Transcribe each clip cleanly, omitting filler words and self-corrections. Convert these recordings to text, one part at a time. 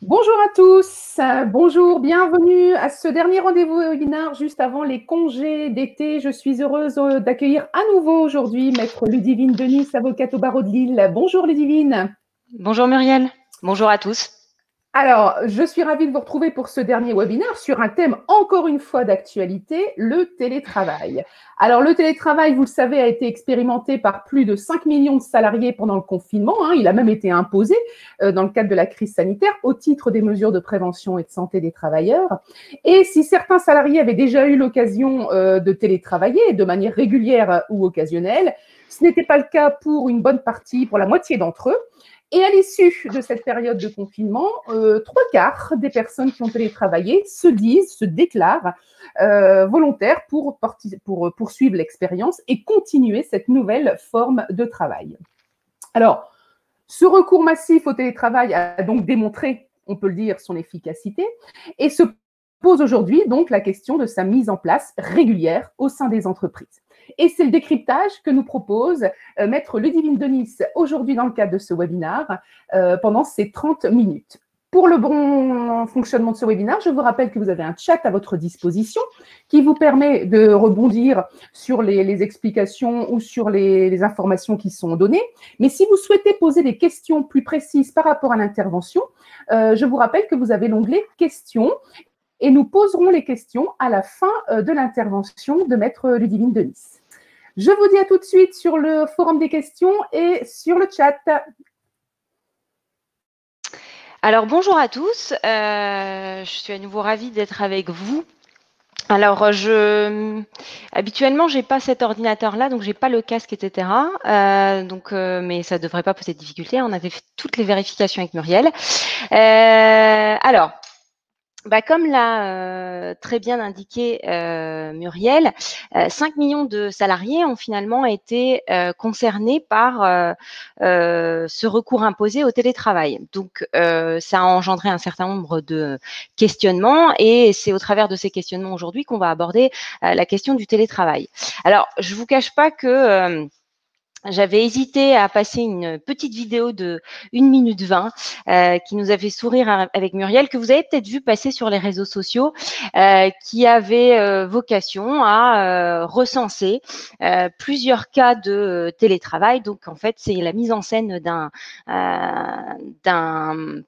Bonjour à tous, bonjour, bienvenue à ce dernier rendez-vous webinaire juste avant les congés d'été. Je suis heureuse d'accueillir à nouveau aujourd'hui Maître Ludivine Denis, avocate au barreau de Lille. Bonjour Ludivine. Bonjour Muriel, bonjour à tous. Alors, je suis ravie de vous retrouver pour ce dernier webinaire sur un thème encore une fois d'actualité, le télétravail. Alors, le télétravail, vous le savez, a été expérimenté par plus de 5 millions de salariés pendant le confinement. Il a même été imposé dans le cadre de la crise sanitaire au titre des mesures de prévention et de santé des travailleurs. Et si certains salariés avaient déjà eu l'occasion de télétravailler de manière régulière ou occasionnelle, ce n'était pas le cas pour une bonne partie, pour la moitié d'entre eux. Et à l'issue de cette période de confinement, 3/4 des personnes qui ont télétravaillé se déclarent volontaires pour poursuivre l'expérience et continuer cette nouvelle forme de travail. Alors, ce recours massif au télétravail a donc démontré, on peut le dire, son efficacité et se pose aujourd'hui donc la question de sa mise en place régulière au sein des entreprises. Et c'est le décryptage que nous propose Maître Ludivine Denis aujourd'hui dans le cadre de ce webinaire pendant ces 30 minutes. Pour le bon fonctionnement de ce webinaire, je vous rappelle que vous avez un chat à votre disposition qui vous permet de rebondir sur les explications ou sur les informations qui sont données. Mais si vous souhaitez poser des questions plus précises par rapport à l'intervention, je vous rappelle que vous avez l'onglet « Questions » et nous poserons les questions à la fin de l'intervention de Maître Ludivine Denis. Je vous dis à tout de suite sur le forum des questions et sur le chat. Alors bonjour à tous, je suis à nouveau ravie d'être avec vous. Alors, habituellement, j'ai pas cet ordinateur-là, donc j'ai pas le casque, etc. Mais ça devrait pas poser de difficulté. On avait fait toutes les vérifications avec Muriel. Alors, comme l'a très bien indiqué Muriel, 5 millions de salariés ont finalement été concernés par ce recours imposé au télétravail. Donc, ça a engendré un certain nombre de questionnements et c'est au travers de ces questionnements aujourd'hui qu'on va aborder la question du télétravail. Alors, je vous cache pas que j'avais hésité à passer une petite vidéo de 1 minute 20 qui nous a fait sourire avec Muriel, que vous avez peut-être vu passer sur les réseaux sociaux, qui avait vocation à recenser plusieurs cas de télétravail. Donc, en fait, c'est la mise en scène d'un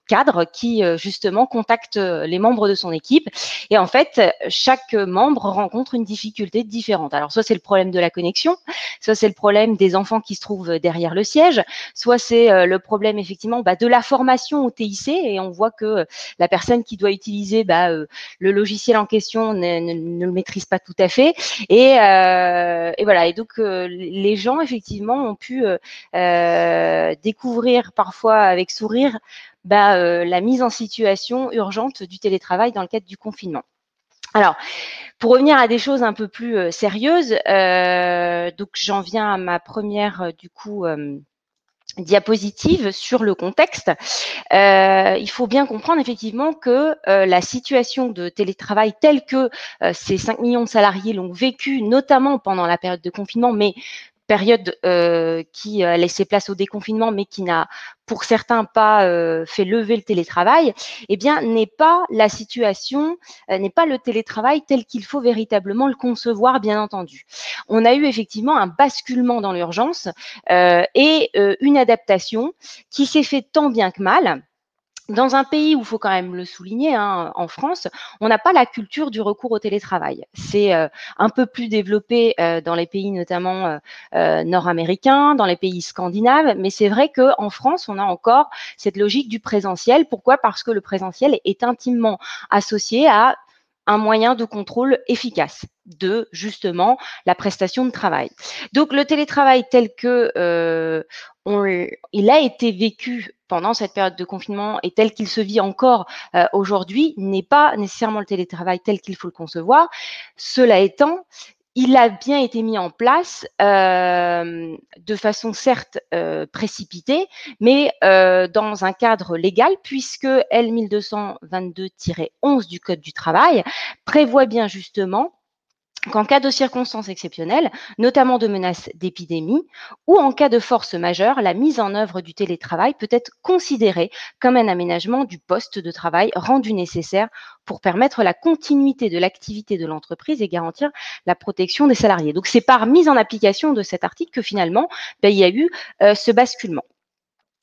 cadre qui, justement, contacte les membres de son équipe. Et en fait, chaque membre rencontre une difficulté différente. Alors, soit c'est le problème de la connexion, soit c'est le problème des enfants qui se trouvent derrière le siège, soit c'est le problème effectivement de la formation au TIC et on voit que la personne qui doit utiliser le logiciel en question ne le maîtrise pas tout à fait et voilà. Et donc les gens effectivement ont pu découvrir parfois avec sourire la mise en situation urgente du télétravail dans le cadre du confinement. Alors, pour revenir à des choses un peu plus sérieuses, donc j'en viens à ma première diapositive sur le contexte. Il faut bien comprendre effectivement que la situation de télétravail telle que ces 5 millions de salariés l'ont vécu, notamment pendant la période de confinement, mais période qui a laissé place au déconfinement, mais qui n'a pour certains pas fait lever le télétravail, eh bien n'est pas la situation, n'est pas le télétravail tel qu'il faut véritablement le concevoir, bien entendu. On a eu effectivement un basculement dans l'urgence et une adaptation qui s'est faite tant bien que mal. Dans un pays où il faut quand même le souligner, en France, on n'a pas la culture du recours au télétravail. C'est un peu plus développé dans les pays notamment nord-américains, dans les pays scandinaves, mais c'est vrai qu'en France, on a encore cette logique du présentiel. Pourquoi? Parce que le présentiel est intimement associé à un moyen de contrôle efficace de justement la prestation de travail. Donc le télétravail tel que il a été vécu pendant cette période de confinement et tel qu'il se vit encore aujourd'hui n'est pas nécessairement le télétravail tel qu'il faut le concevoir. Cela étant, il a bien été mis en place de façon certes précipitée, mais dans un cadre légal, puisque L 1222-11 du Code du travail prévoit bien justement qu'en cas de circonstances exceptionnelles, notamment de menaces d'épidémie, ou en cas de force majeure, la mise en œuvre du télétravail peut être considérée comme un aménagement du poste de travail rendu nécessaire pour permettre la continuité de l'activité de l'entreprise et garantir la protection des salariés. Donc c'est par mise en application de cet article que finalement, il y a eu ce basculement.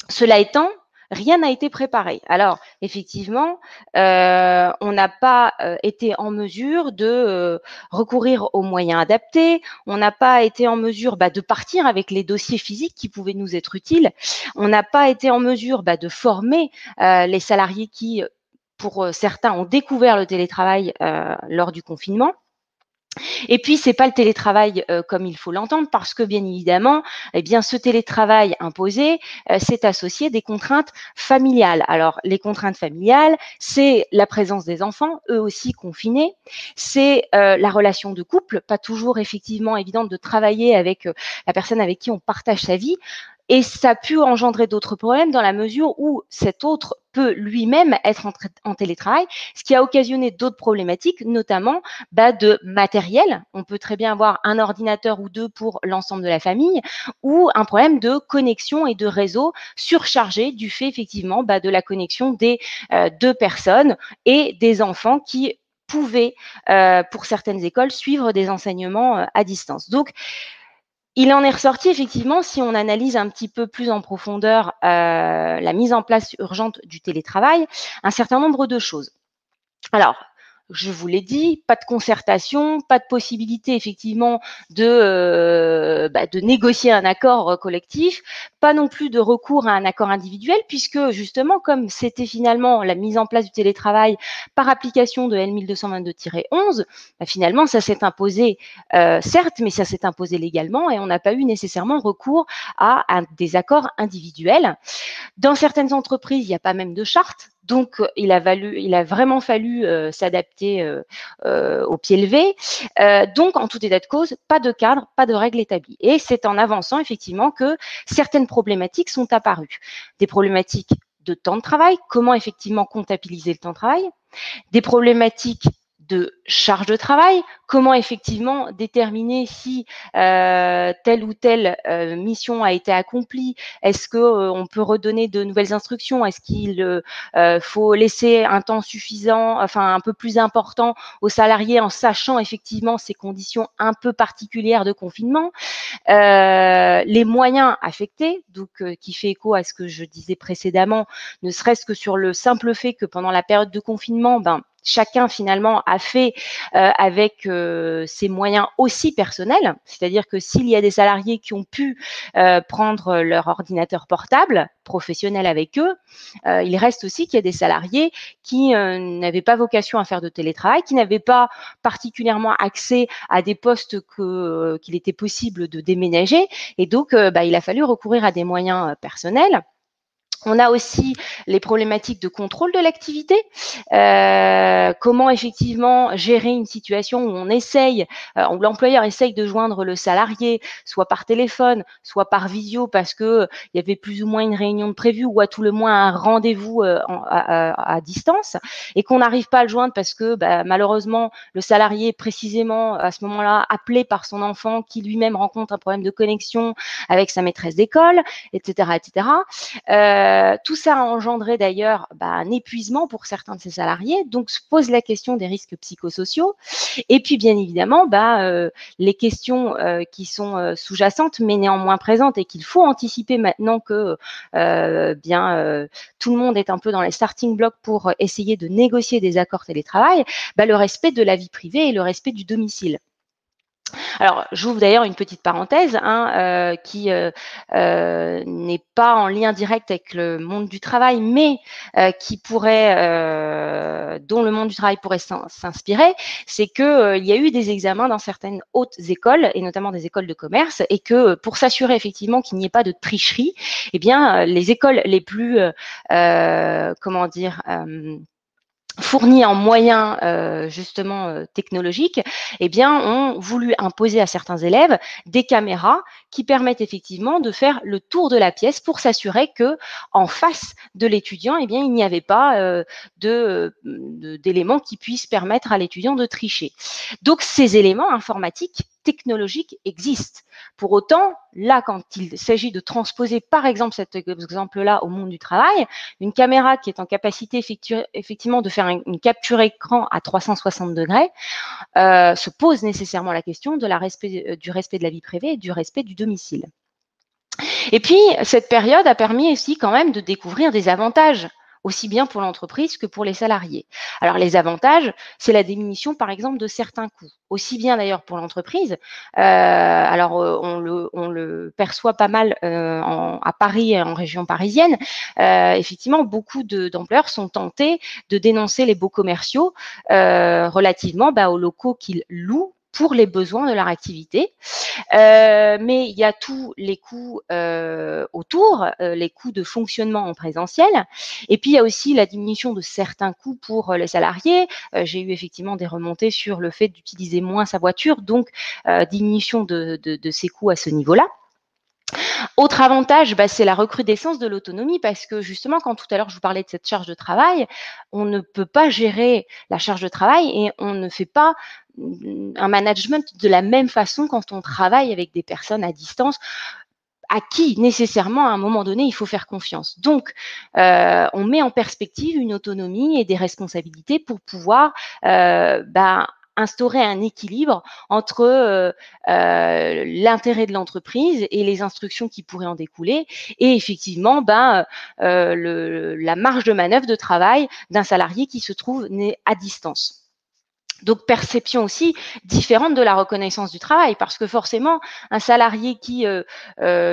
Cela étant, rien n'a été préparé. Alors, effectivement, on n'a pas été en mesure de recourir aux moyens adaptés. On n'a pas été en mesure de partir avec les dossiers physiques qui pouvaient nous être utiles. On n'a pas été en mesure de former les salariés qui, pour certains, ont découvert le télétravail lors du confinement. Et puis, c'est pas le télétravail comme il faut l'entendre, parce que bien évidemment, eh bien, ce télétravail imposé, c'est associé des contraintes familiales. Alors, les contraintes familiales, c'est la présence des enfants, eux aussi confinés, c'est la relation de couple, pas toujours effectivement évidente de travailler avec la personne avec qui on partage sa vie. Et ça a pu engendrer d'autres problèmes dans la mesure où cet autre peut lui-même être en télétravail, ce qui a occasionné d'autres problématiques, notamment de matériel. On peut très bien avoir un ordinateur ou deux pour l'ensemble de la famille, ou un problème de connexion et de réseau surchargé du fait effectivement de la connexion des deux personnes et des enfants qui pouvaient, pour certaines écoles, suivre des enseignements à distance. Donc, il en est ressorti effectivement, si on analyse un petit peu plus en profondeur la mise en place urgente du télétravail, un certain nombre de choses. Alors, je vous l'ai dit, pas de concertation, pas de possibilité effectivement de négocier un accord collectif, pas non plus de recours à un accord individuel, puisque justement, comme c'était finalement la mise en place du télétravail par application de L1222-11, finalement, ça s'est imposé, certes, mais ça s'est imposé légalement et on n'a pas eu nécessairement recours à des accords individuels. Dans certaines entreprises, il n'y a pas même de charte. Donc, il a vraiment fallu s'adapter au pied levé. Donc, en tout état de cause, pas de cadre, pas de règles établies. Et c'est en avançant, effectivement, que certaines problématiques sont apparues. Des problématiques de temps de travail, comment effectivement comptabiliser le temps de travail, des problématiques de charge de travail, comment effectivement déterminer si telle ou telle mission a été accomplie, est-ce qu'on peut redonner de nouvelles instructions, est-ce qu'il faut laisser un temps suffisant, enfin un peu plus important aux salariés en sachant effectivement ces conditions un peu particulières de confinement, les moyens affectés, donc qui fait écho à ce que je disais précédemment, ne serait-ce que sur le simple fait que pendant la période de confinement, chacun finalement a fait avec ses moyens aussi personnels, c'est-à-dire que s'il y a des salariés qui ont pu prendre leur ordinateur portable professionnel avec eux, il reste aussi qu'il y a des salariés qui n'avaient pas vocation à faire de télétravail, qui n'avaient pas particulièrement accès à des postes qu'il était possible de déménager, et donc il a fallu recourir à des moyens personnels. On a aussi les problématiques de contrôle de l'activité. Comment effectivement gérer une situation où on essaye, où l'employeur essaye de joindre le salarié, soit par téléphone, soit par visio, parce que il y avait plus ou moins une réunion de prévue, ou à tout le moins un rendez-vous à distance, et qu'on n'arrive pas à le joindre parce que malheureusement le salarié est précisément à ce moment-là appelé par son enfant qui lui-même rencontre un problème de connexion avec sa maîtresse d'école, etc., etc. Tout ça a engendré d'ailleurs un épuisement pour certains de ces salariés, donc se pose la question des risques psychosociaux. Et puis bien évidemment, les questions qui sont sous-jacentes mais néanmoins présentes et qu'il faut anticiper maintenant que tout le monde est un peu dans les starting blocks pour essayer de négocier des accords télétravail, le respect de la vie privée et le respect du domicile. Alors, j'ouvre d'ailleurs une petite parenthèse qui n'est pas en lien direct avec le monde du travail, mais qui pourrait, dont le monde du travail pourrait s'inspirer, c'est que il y a eu des examens dans certaines hautes écoles, et notamment des écoles de commerce, et que pour s'assurer effectivement qu'il n'y ait pas de tricherie, les écoles les plus, fournis en moyens justement technologiques, eh bien, ont voulu imposer à certains élèves des caméras qui permettent effectivement de faire le tour de la pièce pour s'assurer que en face de l'étudiant, eh bien, il n'y avait pas d'éléments qui puissent permettre à l'étudiant de tricher. Donc, ces éléments informatiques technologiques existent. Pour autant, là, quand il s'agit de transposer, par exemple, cet exemple-là au monde du travail, une caméra qui est en capacité effectivement de faire une capture écran à 360 degrés se pose nécessairement la question de du respect de la vie privée et du respect du domicile. Et puis, cette période a permis aussi quand même de découvrir des avantages, aussi bien pour l'entreprise que pour les salariés. Alors, les avantages, c'est la diminution, par exemple, de certains coûts, aussi bien d'ailleurs pour l'entreprise. On le perçoit pas mal à Paris et en région parisienne. Effectivement, beaucoup d'employeurs sont tentés de dénoncer les baux commerciaux relativement aux locaux qu'ils louent pour les besoins de leur activité. Mais il y a tous les coûts autour, les coûts de fonctionnement en présentiel. Et puis, il y a aussi la diminution de certains coûts pour les salariés. J'ai eu effectivement des remontées sur le fait d'utiliser moins sa voiture, donc diminution de ces coûts à ce niveau-là. Autre avantage, c'est la recrudescence de l'autonomie parce que justement, quand tout à l'heure je vous parlais de cette charge de travail, on ne peut pas gérer la charge de travail et on ne fait pas un management de la même façon quand on travaille avec des personnes à distance à qui nécessairement à un moment donné il faut faire confiance. Donc, on met en perspective une autonomie et des responsabilités pour pouvoir instaurer un équilibre entre l'intérêt de l'entreprise et les instructions qui pourraient en découler et effectivement la marge de manœuvre de travail d'un salarié qui se trouve à distance. Donc, perception aussi différente de la reconnaissance du travail, parce que forcément, un salarié qui,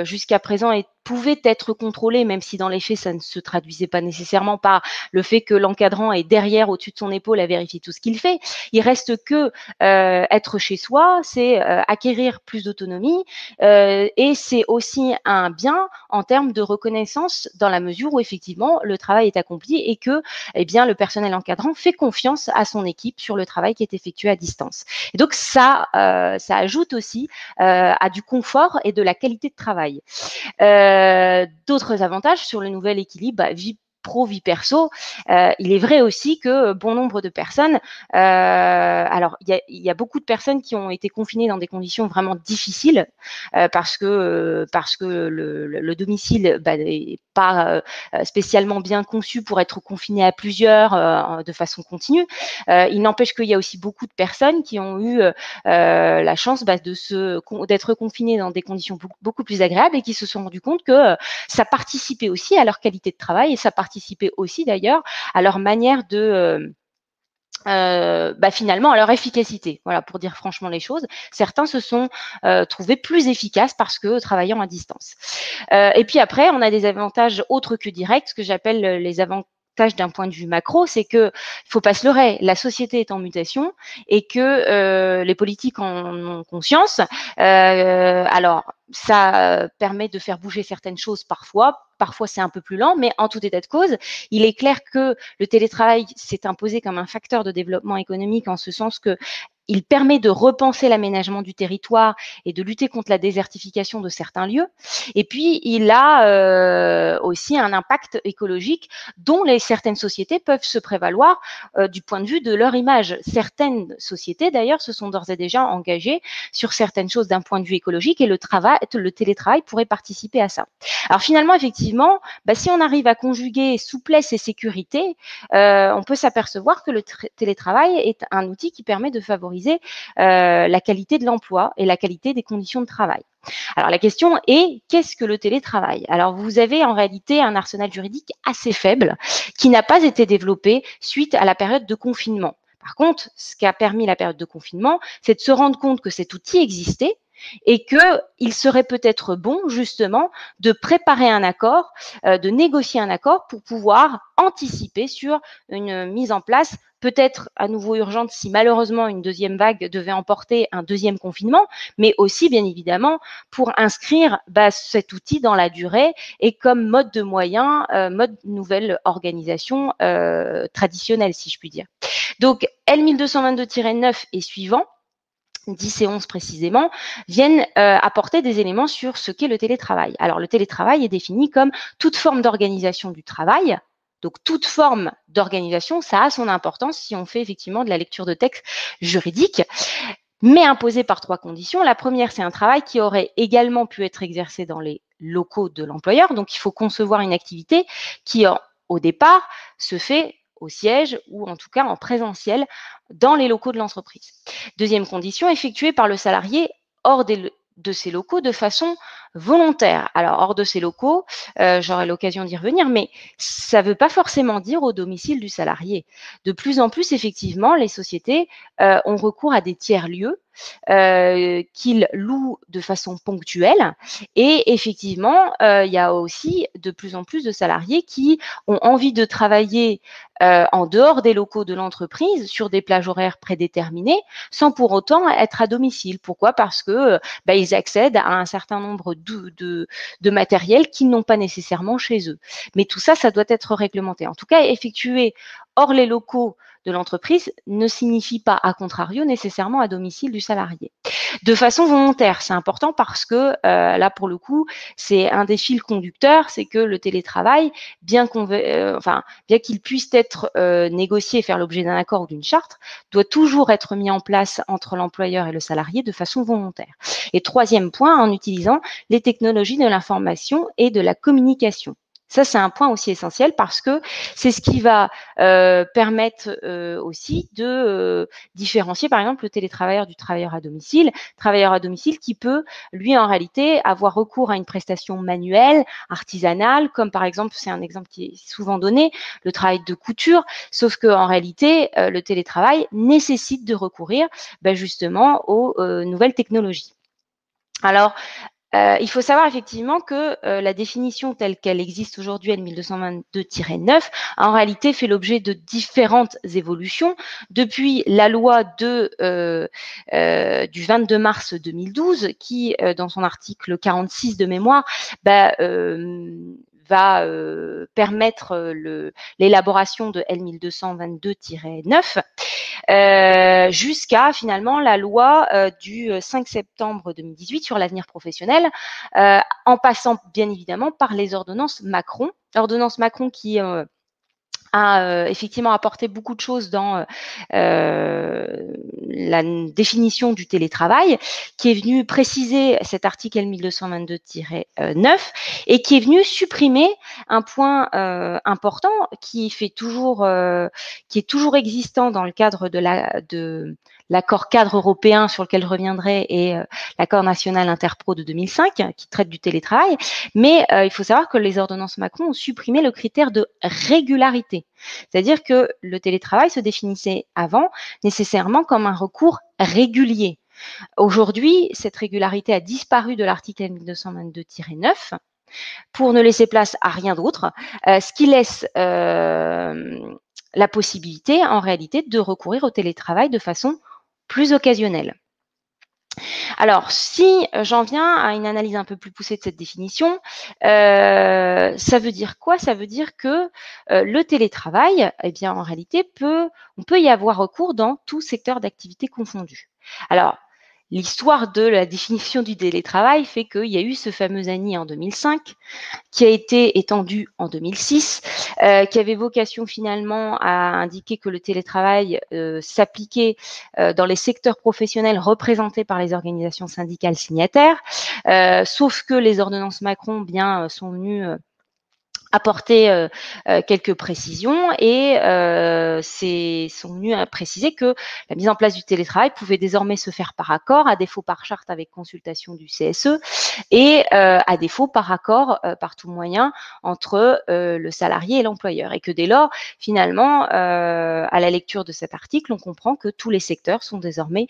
jusqu'à présent, pouvait être contrôlé, même si dans les faits, ça ne se traduisait pas nécessairement par le fait que l'encadrant est derrière, au-dessus de son épaule, à vérifier tout ce qu'il fait. Il reste que être chez soi, c'est acquérir plus d'autonomie et c'est aussi un bien en termes de reconnaissance dans la mesure où, effectivement, le travail est accompli et que le personnel encadrant fait confiance à son équipe sur le travail qui est effectué à distance. Et donc, ça ajoute aussi à du confort et de la qualité de travail. D'autres avantages sur le nouvel équilibre, vie pro, vie perso, il est vrai aussi que bon nombre de personnes, alors il y a beaucoup de personnes qui ont été confinées dans des conditions vraiment difficiles parce que le domicile n'est pas spécialement bien conçu pour être confiné à plusieurs de façon continue. Il n'empêche qu'il y a aussi beaucoup de personnes qui ont eu la chance d'être confinées dans des conditions beaucoup plus agréables et qui se sont rendus compte que ça participait aussi à leur qualité de travail et ça participait aussi d'ailleurs à leur manière de finalement à leur efficacité. Voilà, pour dire franchement les choses. Certains se sont trouvés plus efficaces parce que travaillant à distance. Et puis après, on a des avantages autres que directs, ce que j'appelle les avantages d'un point de vue macro, c'est que il faut pas se leurrer, la société est en mutation et que les politiques en ont conscience. Alors, ça permet de faire bouger certaines choses parfois c'est un peu plus lent, mais en tout état de cause, il est clair que le télétravail s'est imposé comme un facteur de développement économique en ce sens que il permet de repenser l'aménagement du territoire et de lutter contre la désertification de certains lieux. Et puis, il a aussi un impact écologique dont certaines sociétés peuvent se prévaloir du point de vue de leur image. Certaines sociétés, d'ailleurs, se sont d'ores et déjà engagées sur certaines choses d'un point de vue écologique et le télétravail pourrait participer à ça. Alors finalement, effectivement, si on arrive à conjuguer souplesse et sécurité, on peut s'apercevoir que le télétravail est un outil qui permet de favoriser la qualité de l'emploi et la qualité des conditions de travail. Alors la question est, qu'est-ce que le télétravail? Alors vous avez en réalité un arsenal juridique assez faible qui n'a pas été développé suite à la période de confinement. Par contre, ce qui a permis la période de confinement, c'est de se rendre compte que cet outil existait, et qu'il serait peut-être bon justement de préparer un accord, de négocier un accord pour pouvoir anticiper sur une mise en place peut-être à nouveau urgente si malheureusement une deuxième vague devait emporter un deuxième confinement, mais aussi bien évidemment pour inscrire cet outil dans la durée et comme mode de moyen, mode nouvelle organisation traditionnelle si je puis dire. Donc L1222-9 et suivants 10 et 11 précisément, viennent apporter des éléments sur ce qu'est le télétravail. Alors, le télétravail est défini comme toute forme d'organisation du travail. Donc, toute forme d'organisation, ça a son importance si on fait effectivement de la lecture de texte juridique, mais imposée par 3 conditions. La première, c'est un travail qui aurait également pu être exercé dans les locaux de l'employeur. Donc, il faut concevoir une activité qui, au départ, se fait au siège ou en tout cas en présentiel dans les locaux de l'entreprise. Deuxième condition, effectuée par le salarié hors de ces locaux de façon volontaire. Alors, hors de ces locaux, j'aurai l'occasion d'y revenir, mais ça ne veut pas forcément dire au domicile du salarié. De plus en plus, effectivement, les sociétés ont recours à des tiers-lieux qu'ils louent de façon ponctuelle. Et effectivement, il y a aussi de plus en plus de salariés qui ont envie de travailler en dehors des locaux de l'entreprise sur des plages horaires prédéterminées sans pour autant être à domicile. Pourquoi? Parce que ils accèdent à un certain nombre de matériel qu'ils n'ont pas nécessairement chez eux. Mais tout ça, ça doit être réglementé. En tout cas, effectuer hors les locaux de l'entreprise ne signifie pas, à contrario, nécessairement à domicile du salarié. De façon volontaire, c'est important parce que là, pour le coup, c'est un des fils conducteurs, c'est que le télétravail, bien qu'il puisse être négocié et faire l'objet d'un accord ou d'une charte, doit toujours être mis en place entre l'employeur et le salarié de façon volontaire. Et troisième point, en utilisant les technologies de l'information et de la communication. Ça, c'est un point aussi essentiel parce que c'est ce qui va permettre aussi de différencier, par exemple, le télétravailleur du travailleur à domicile qui peut, lui, en réalité, avoir recours à une prestation manuelle, artisanale, comme par exemple, c'est un exemple qui est souvent donné, le travail de couture, sauf qu'en réalité, le télétravail nécessite de recourir justement aux nouvelles technologies. Alors, il faut savoir effectivement que la définition telle qu'elle existe aujourd'hui, L1222-9, en réalité fait l'objet de différentes évolutions. Depuis la loi du 22 mars 2012, qui, dans son article 46 de mémoire, va permettre l'élaboration de L1222-9, jusqu'à finalement la loi du 5 septembre 2018 sur l'avenir professionnel, en passant bien évidemment par les ordonnances Macron. L'ordonnance Macron qui a effectivement apporté beaucoup de choses dans la définition du télétravail, qui est venu préciser cet article L1222-9 et qui est venu supprimer un point important qui est toujours existant dans le cadre de l'accord cadre européen sur lequel je reviendrai et l'accord national interpro de 2005 qui traite du télétravail. Mais il faut savoir que les ordonnances Macron ont supprimé le critère de régularité. C'est-à-dire que le télétravail se définissait avant nécessairement comme un recours régulier. Aujourd'hui, cette régularité a disparu de l'article L1222-9 pour ne laisser place à rien d'autre, ce qui laisse la possibilité en réalité de recourir au télétravail de façon plus occasionnelle. Alors, si j'en viens à une analyse un peu plus poussée de cette définition, ça veut dire quoi? Ça veut dire que le télétravail, eh bien, en réalité, on peut y avoir recours dans tout secteur d'activité confondu. Alors, l'histoire de la définition du télétravail fait qu'il y a eu ce fameux ANI en 2005, qui a été étendu en 2006, qui avait vocation finalement à indiquer que le télétravail s'appliquait dans les secteurs professionnels représentés par les organisations syndicales signataires, sauf que les ordonnances Macron sont venues apporter quelques précisions et sont venus à préciser que la mise en place du télétravail pouvait désormais se faire par accord, à défaut par charte avec consultation du CSE et à défaut par accord par tout moyen entre le salarié et l'employeur. Et que dès lors, finalement, à la lecture de cet article, on comprend que tous les secteurs sont désormais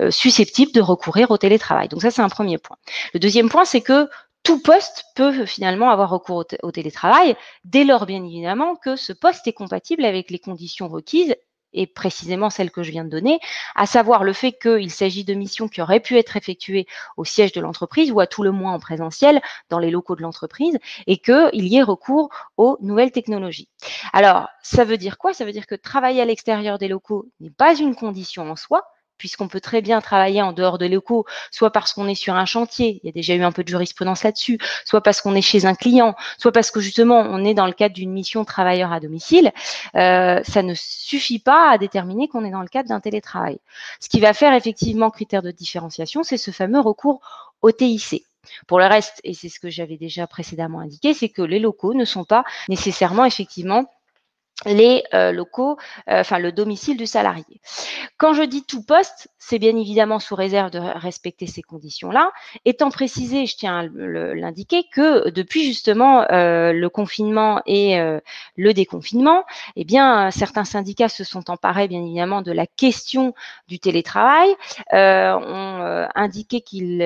susceptibles de recourir au télétravail. Donc ça, c'est un premier point. Le deuxième point, c'est que tout poste peut finalement avoir recours au télétravail, dès lors, bien évidemment, que ce poste est compatible avec les conditions requises, et précisément celles que je viens de donner, à savoir le fait qu'il s'agit de missions qui auraient pu être effectuées au siège de l'entreprise ou à tout le moins en présentiel dans les locaux de l'entreprise, et qu'il y ait recours aux nouvelles technologies. Alors, ça veut dire quoi? Ça veut dire que travailler à l'extérieur des locaux n'est pas une condition en soi, puisqu'on peut très bien travailler en dehors des locaux, soit parce qu'on est sur un chantier, il y a déjà eu un peu de jurisprudence là-dessus, soit parce qu'on est chez un client, soit parce que justement on est dans le cadre d'une mission travailleur à domicile. Ça ne suffit pas à déterminer qu'on est dans le cadre d'un télétravail. Ce qui va faire effectivement critère de différenciation, c'est ce fameux recours au TIC. Pour le reste, et c'est ce que j'avais déjà précédemment indiqué, c'est que les locaux ne sont pas nécessairement effectivement les locaux, enfin le domicile du salarié. Quand je dis tout poste, c'est bien évidemment sous réserve de respecter ces conditions-là, étant précisé, je tiens à l'indiquer, que depuis justement le confinement et le déconfinement, eh bien certains syndicats se sont emparés bien évidemment de la question du télétravail, ont indiqué qu'ils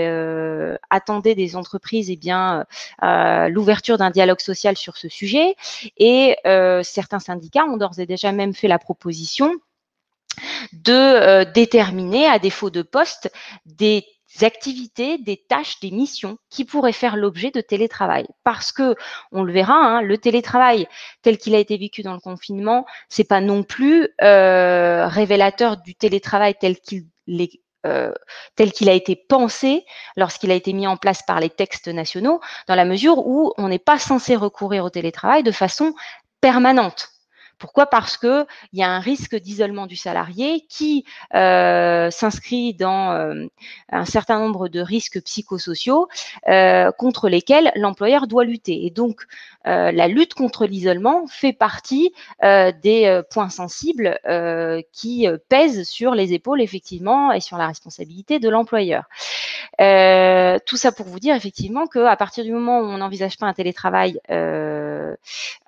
attendaient des entreprises eh bien l'ouverture d'un dialogue social sur ce sujet, et certains syndicats ont d'ores et déjà même fait la proposition de déterminer, à défaut de poste, des activités, des tâches, des missions qui pourraient faire l'objet de télétravail. Parce que, on le verra, hein, le télétravail tel qu'il a été vécu dans le confinement, c'est pas non plus révélateur du télétravail tel qu'il a été pensé lorsqu'il a été mis en place par les textes nationaux, dans la mesure où on n'est pas censé recourir au télétravail de façon permanente. Pourquoi? Parce qu'il y a un risque d'isolement du salarié qui s'inscrit dans un certain nombre de risques psychosociaux contre lesquels l'employeur doit lutter. Et donc, la lutte contre l'isolement fait partie des points sensibles qui pèsent sur les épaules, effectivement, et sur la responsabilité de l'employeur. Tout ça pour vous dire, effectivement, qu'à partir du moment où on n'envisage pas un télétravail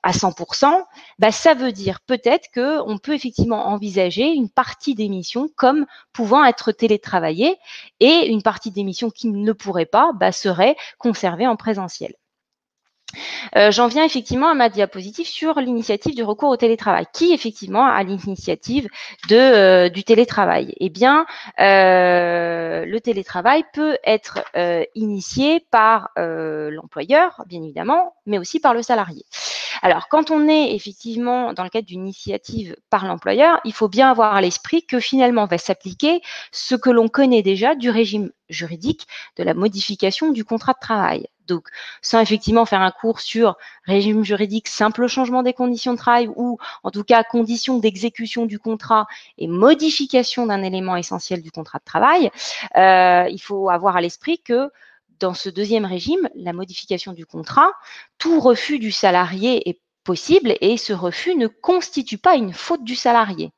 à 100%, bah, ça veut dire peut-être qu'on peut effectivement envisager une partie des missions comme pouvant être télétravaillées, et une partie des missions qui ne pourraient pas bah, seraient conservées en présentiel. J'en viens effectivement à ma diapositive sur l'initiative du recours au télétravail. Qui effectivement a l'initiative du télétravail? Eh bien, le télétravail peut être initié par l'employeur, bien évidemment, mais aussi par le salarié. Alors, quand on est effectivement dans le cadre d'une initiative par l'employeur, il faut bien avoir à l'esprit que finalement va s'appliquer ce que l'on connaît déjà du régime juridique de la modification du contrat de travail. Donc, sans effectivement faire un cours sur régime juridique, simple changement des conditions de travail, ou en tout cas conditions d'exécution du contrat et modification d'un élément essentiel du contrat de travail, il faut avoir à l'esprit que dans ce deuxième régime, la modification du contrat, tout refus du salarié est possible, et ce refus ne constitue pas une faute du salarié.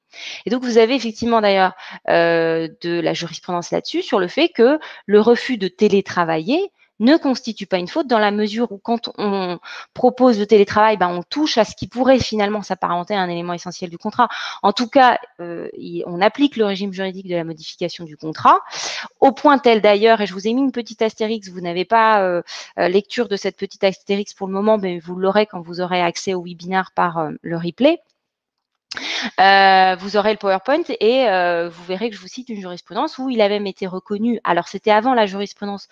Et donc, vous avez effectivement d'ailleurs de la jurisprudence là-dessus, sur le fait que le refus de télétravailler ne constitue pas une faute, dans la mesure où quand on propose le télétravail, ben, on touche à ce qui pourrait finalement s'apparenter à un élément essentiel du contrat. En tout cas, on applique le régime juridique de la modification du contrat, au point tel d'ailleurs, et je vous ai mis une petite astérix, vous n'avez pas lecture de cette petite astérix pour le moment, mais vous l'aurez quand vous aurez accès au webinaire par le replay. Vous aurez le PowerPoint, et vous verrez que je vous cite une jurisprudence où il a même été reconnu, alors c'était avant la jurisprudence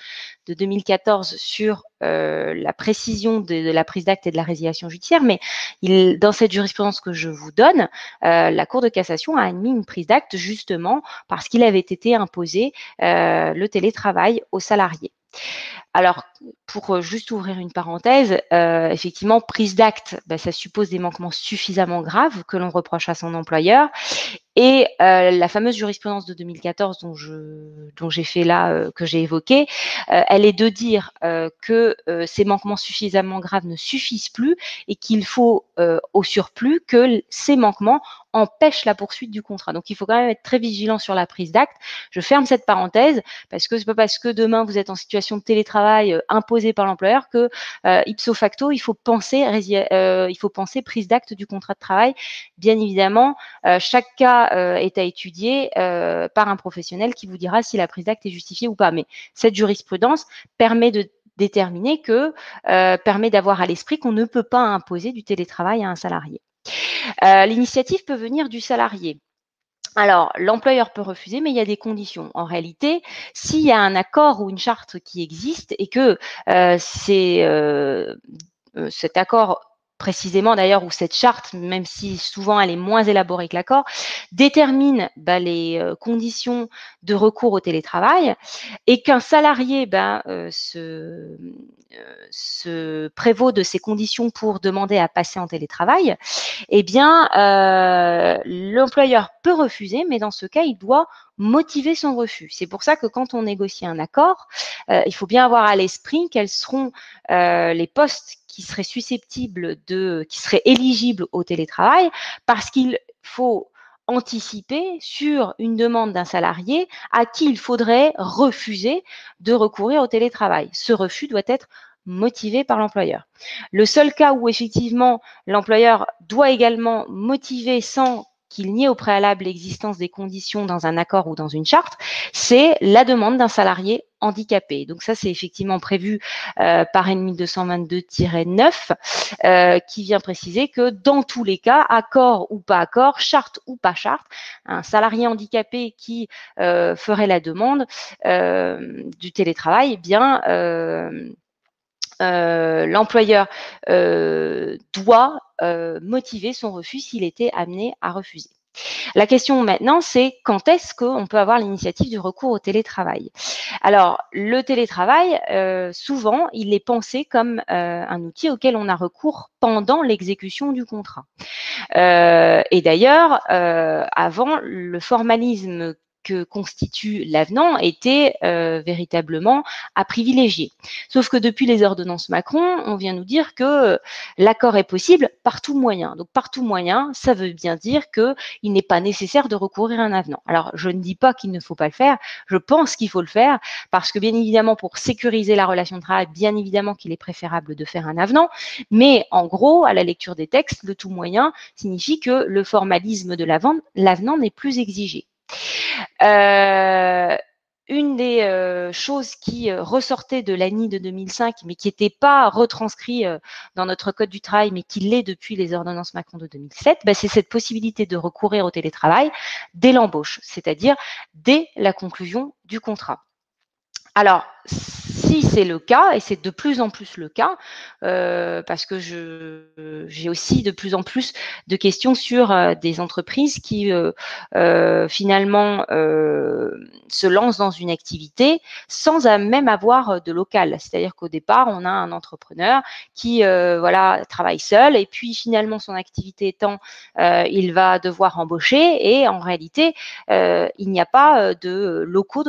de 2014 sur la précision de la prise d'acte et de la résiliation judiciaire, mais dans cette jurisprudence que je vous donne, la Cour de cassation a admis une prise d'acte justement parce qu'il avait été imposé le télétravail aux salariés. Alors, pour juste ouvrir une parenthèse, effectivement, prise d'acte, bah, ça suppose des manquements suffisamment graves que l'on reproche à son employeur. Et la fameuse jurisprudence de 2014 dont j'ai fait là, que j'ai évoquée, elle est de dire que ces manquements suffisamment graves ne suffisent plus, et qu'il faut au surplus que ces manquements empêche la poursuite du contrat. Donc, il faut quand même être très vigilant sur la prise d'acte. Je ferme cette parenthèse parce que c'est pas parce que demain vous êtes en situation de télétravail imposée par l'employeur que ipso facto, il faut penser prise d'acte du contrat de travail. Bien évidemment, chaque cas est à étudier par un professionnel qui vous dira si la prise d'acte est justifiée ou pas. Mais cette jurisprudence permet de déterminer permet d'avoir à l'esprit qu'on ne peut pas imposer du télétravail à un salarié. L'initiative peut venir du salarié. Alors, l'employeur peut refuser, mais il y a des conditions. En réalité, s'il y a un accord ou une charte qui existe et que cet accord précisément d'ailleurs, ou cette charte, même si souvent elle est moins élaborée que l'accord, détermine les conditions de recours au télétravail et qu'un salarié se prévaut de ces conditions pour demander à passer en télétravail, eh bien, l'employeur peut refuser, mais dans ce cas, il doit motiver son refus. C'est pour ça que quand on négocie un accord, il faut bien avoir à l'esprit quels seront les postes qui seraient qui seraient éligibles au télétravail, parce qu'il faut anticiper sur une demande d'un salarié à qui il faudrait refuser de recourir au télétravail. Ce refus doit être motivé par l'employeur. Le seul cas où effectivement l'employeur doit également motiver sans qu'il n'y ait au préalable l'existence des conditions dans un accord ou dans une charte, c'est la demande d'un salarié handicapé. Donc ça, c'est effectivement prévu par EN 1222-9 qui vient préciser que dans tous les cas, accord ou pas accord, charte ou pas charte, un salarié handicapé qui ferait la demande du télétravail, eh bien l'employeur doit motiver son refus s'il était amené à refuser. La question maintenant, c'est quand est-ce qu'on peut avoir l'initiative du recours au télétravail? Alors, le télétravail, souvent, il est pensé comme un outil auquel on a recours pendant l'exécution du contrat. Et d'ailleurs, avant, le formalisme que constitue l'avenant était véritablement à privilégier. Sauf que depuis les ordonnances Macron, on vient nous dire que l'accord est possible par tout moyen. Donc par tout moyen, ça veut bien dire qu'il n'est pas nécessaire de recourir à un avenant. Alors je ne dis pas qu'il ne faut pas le faire, je pense qu'il faut le faire parce que bien évidemment pour sécuriser la relation de travail, bien évidemment qu'il est préférable de faire un avenant, mais en gros, à la lecture des textes, le tout moyen signifie que le formalisme de l'avenant n'est plus exigé. Une des choses qui ressortait de l'ANI de 2005, mais qui n'était pas retranscrit dans notre Code du travail, mais qui l'est depuis les ordonnances Macron de 2007, c'est cette possibilité de recourir au télétravail dès l'embauche, c'est-à-dire dès la conclusion du contrat. Alors, si c'est le cas, et c'est de plus en plus le cas, parce que j'ai aussi de plus en plus de questions sur des entreprises qui finalement se lancent dans une activité sans même avoir de local. C'est-à-dire qu'au départ, on a un entrepreneur qui travaille seul et puis finalement son activité étant, il va devoir embaucher et en réalité, il n'y a pas de locaux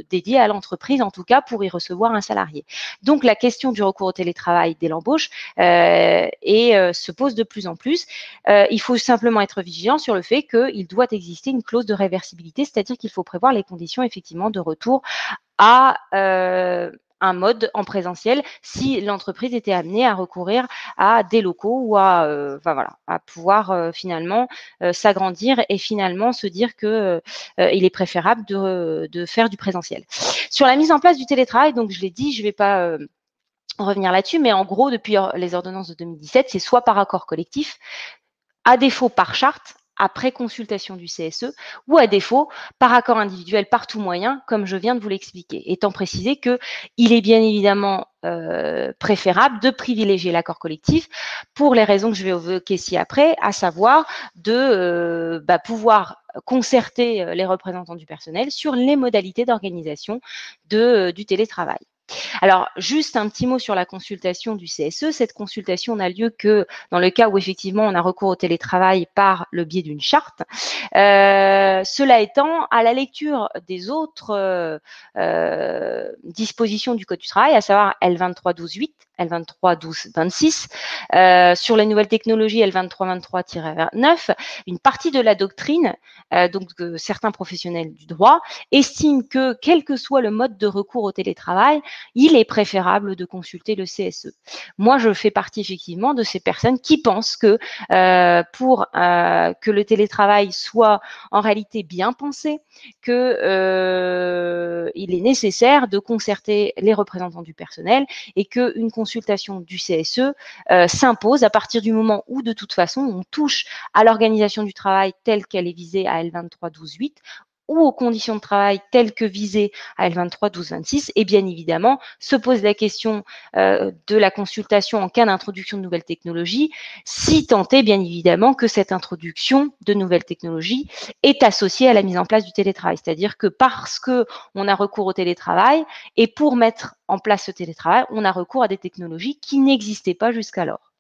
dédiés à l'entreprise, en tout cas pour y recevoir un salarié. Donc la question du recours au télétravail dès l'embauche se pose de plus en plus. Il faut simplement être vigilant sur le fait qu'il doit exister une clause de réversibilité, c'est-à-dire qu'il faut prévoir les conditions effectivement de retour à un mode en présentiel si l'entreprise était amenée à recourir à des locaux ou à pouvoir finalement s'agrandir et finalement se dire que il est préférable de faire du présentiel. Sur la mise en place du télétravail, donc je l'ai dit, je ne vais pas revenir là-dessus, mais en gros, depuis les ordonnances de 2017, c'est soit par accord collectif, à défaut par charte, après consultation du CSE, ou à défaut par accord individuel par tout moyen, comme je viens de vous l'expliquer, étant précisé qu'il est bien évidemment préférable de privilégier l'accord collectif pour les raisons que je vais évoquer ci-après, à savoir de pouvoir concerter les représentants du personnel sur les modalités d'organisation du télétravail. Alors, juste un petit mot sur la consultation du CSE. Cette consultation n'a lieu que dans le cas où effectivement on a recours au télétravail par le biais d'une charte. Cela étant, à la lecture des autres dispositions du Code du travail, à savoir L23-12-8, L23-12-26. Sur les nouvelles technologies, L23-23-29, une partie de la doctrine, donc certains professionnels du droit, estiment que, quel que soit le mode de recours au télétravail, il est préférable de consulter le CSE. Moi, je fais partie effectivement de ces personnes qui pensent que pour que le télétravail soit en réalité bien pensé, que il est nécessaire de concerter les représentants du personnel et qu'une consultation du CSE s'impose à partir du moment où, de toute façon, on touche à l'organisation du travail telle qu'elle est visée à L23-12-8 ou aux conditions de travail telles que visées à L23-12-26, et bien évidemment, se pose la question de la consultation en cas d'introduction de nouvelles technologies, si tant est bien évidemment que cette introduction de nouvelles technologies est associée à la mise en place du télétravail. C'est-à-dire que parce qu'on a recours au télétravail, et pour mettre en place ce télétravail, on a recours à des technologies qui n'existaient pas jusqu'alors.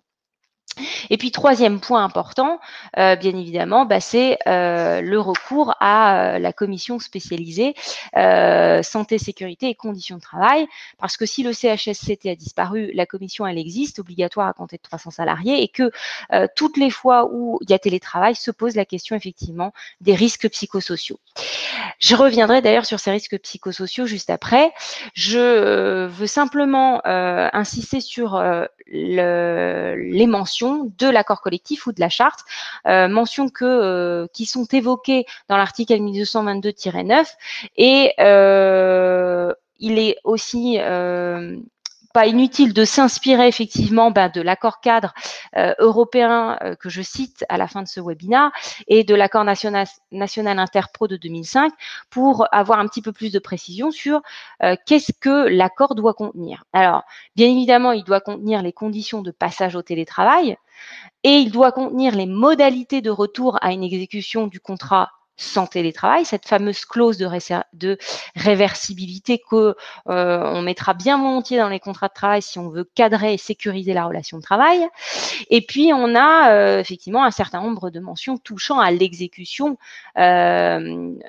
Et puis, troisième point important, bien évidemment, c'est le recours à la commission spécialisée santé, sécurité et conditions de travail, parce que si le CHSCT a disparu, la commission, elle existe, obligatoire à compter de 300 salariés, et que toutes les fois où il y a télétravail, se pose la question effectivement des risques psychosociaux. Je reviendrai d'ailleurs sur ces risques psychosociaux juste après. Je veux simplement insister sur les mentions de l'accord collectif ou de la charte, mentions qui sont évoquées dans l'article L1222-9, et il est aussi pas inutile de s'inspirer effectivement de l'accord cadre européen que je cite à la fin de ce webinaire et de l'accord national interpro de 2005 pour avoir un petit peu plus de précision sur qu'est-ce que l'accord doit contenir. Alors, bien évidemment, il doit contenir les conditions de passage au télétravail et il doit contenir les modalités de retour à une exécution du contrat sans télétravail, cette fameuse clause de réversibilité que on mettra bien volontiers dans les contrats de travail si on veut cadrer et sécuriser la relation de travail. Et puis, on a effectivement un certain nombre de mentions touchant à l'exécution les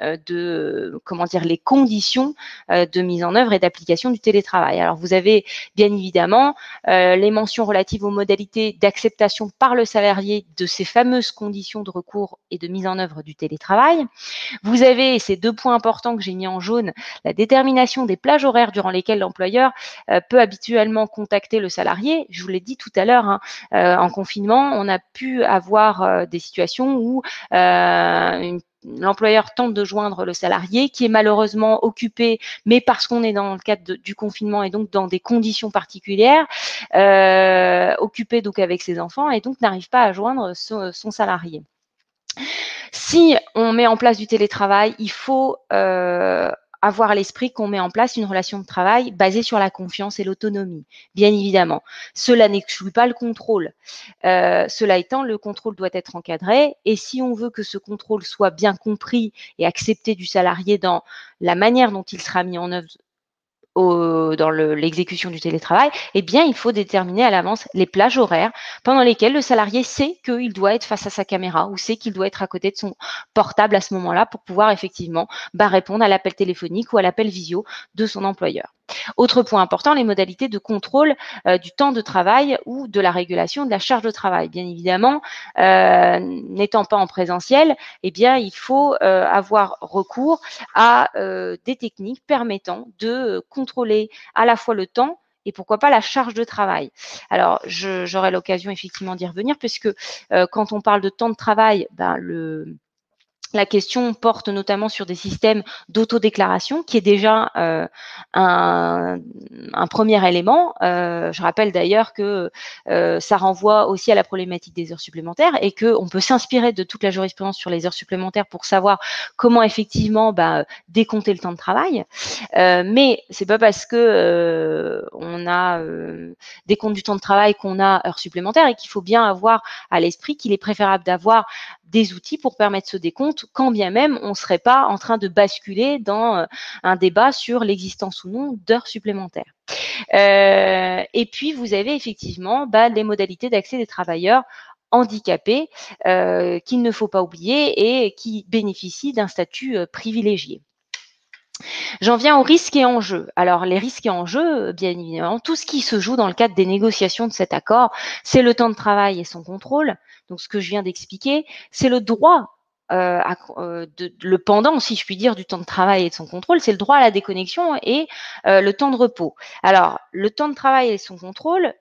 conditions de mise en œuvre et d'application du télétravail. Alors, vous avez bien évidemment les mentions relatives aux modalités d'acceptation par le salarié de ces fameuses conditions de recours et de mise en œuvre du télétravail. Vous avez ces deux points importants que j'ai mis en jaune, la détermination des plages horaires durant lesquelles l'employeur peut habituellement contacter le salarié. Je vous l'ai dit tout à l'heure, en confinement, on a pu avoir des situations où l'employeur tente de joindre le salarié qui est malheureusement occupé, mais parce qu'on est dans le cadre du confinement et donc dans des conditions particulières, occupé donc avec ses enfants et donc n'arrive pas à joindre son salarié. Si on met en place du télétravail, il faut avoir à l'esprit qu'on met en place une relation de travail basée sur la confiance et l'autonomie, bien évidemment. Cela n'exclut pas le contrôle. Cela étant, le contrôle doit être encadré et si on veut que ce contrôle soit bien compris et accepté du salarié dans la manière dont il sera mis en œuvre dans l'exécution du télétravail, eh bien, il faut déterminer à l'avance les plages horaires pendant lesquelles le salarié sait qu'il doit être face à sa caméra ou sait qu'il doit être à côté de son portable à ce moment-là pour pouvoir effectivement répondre à l'appel téléphonique ou à l'appel visio de son employeur. Autre point important, les modalités de contrôle du temps de travail ou de la régulation de la charge de travail. Bien évidemment, n'étant pas en présentiel, eh bien, il faut avoir recours à des techniques permettant de contrôler à la fois le temps et pourquoi pas la charge de travail. Alors, j'aurai l'occasion effectivement d'y revenir puisque quand on parle de temps de travail, la question porte notamment sur des systèmes d'autodéclaration, qui est déjà un premier élément. Je rappelle d'ailleurs que ça renvoie aussi à la problématique des heures supplémentaires et qu'on peut s'inspirer de toute la jurisprudence sur les heures supplémentaires pour savoir comment effectivement décompter le temps de travail. Mais c'est pas parce que on a décompte du temps de travail qu'on a heures supplémentaires et qu'il faut bien avoir à l'esprit qu'il est préférable d'avoir des outils pour permettre ce décompte, quand bien même on ne serait pas en train de basculer dans un débat sur l'existence ou non d'heures supplémentaires. Et puis, vous avez effectivement les modalités d'accès des travailleurs handicapés qu'il ne faut pas oublier et qui bénéficient d'un statut privilégié. J'en viens aux risques et enjeux. Alors, les risques et enjeux, bien évidemment, tout ce qui se joue dans le cadre des négociations de cet accord, c'est le temps de travail et son contrôle. Donc, ce que je viens d'expliquer, c'est le droit, le pendant, si je puis dire, du temps de travail et de son contrôle, c'est le droit à la déconnexion et le temps de repos. Alors, le temps de travail et son contrôle,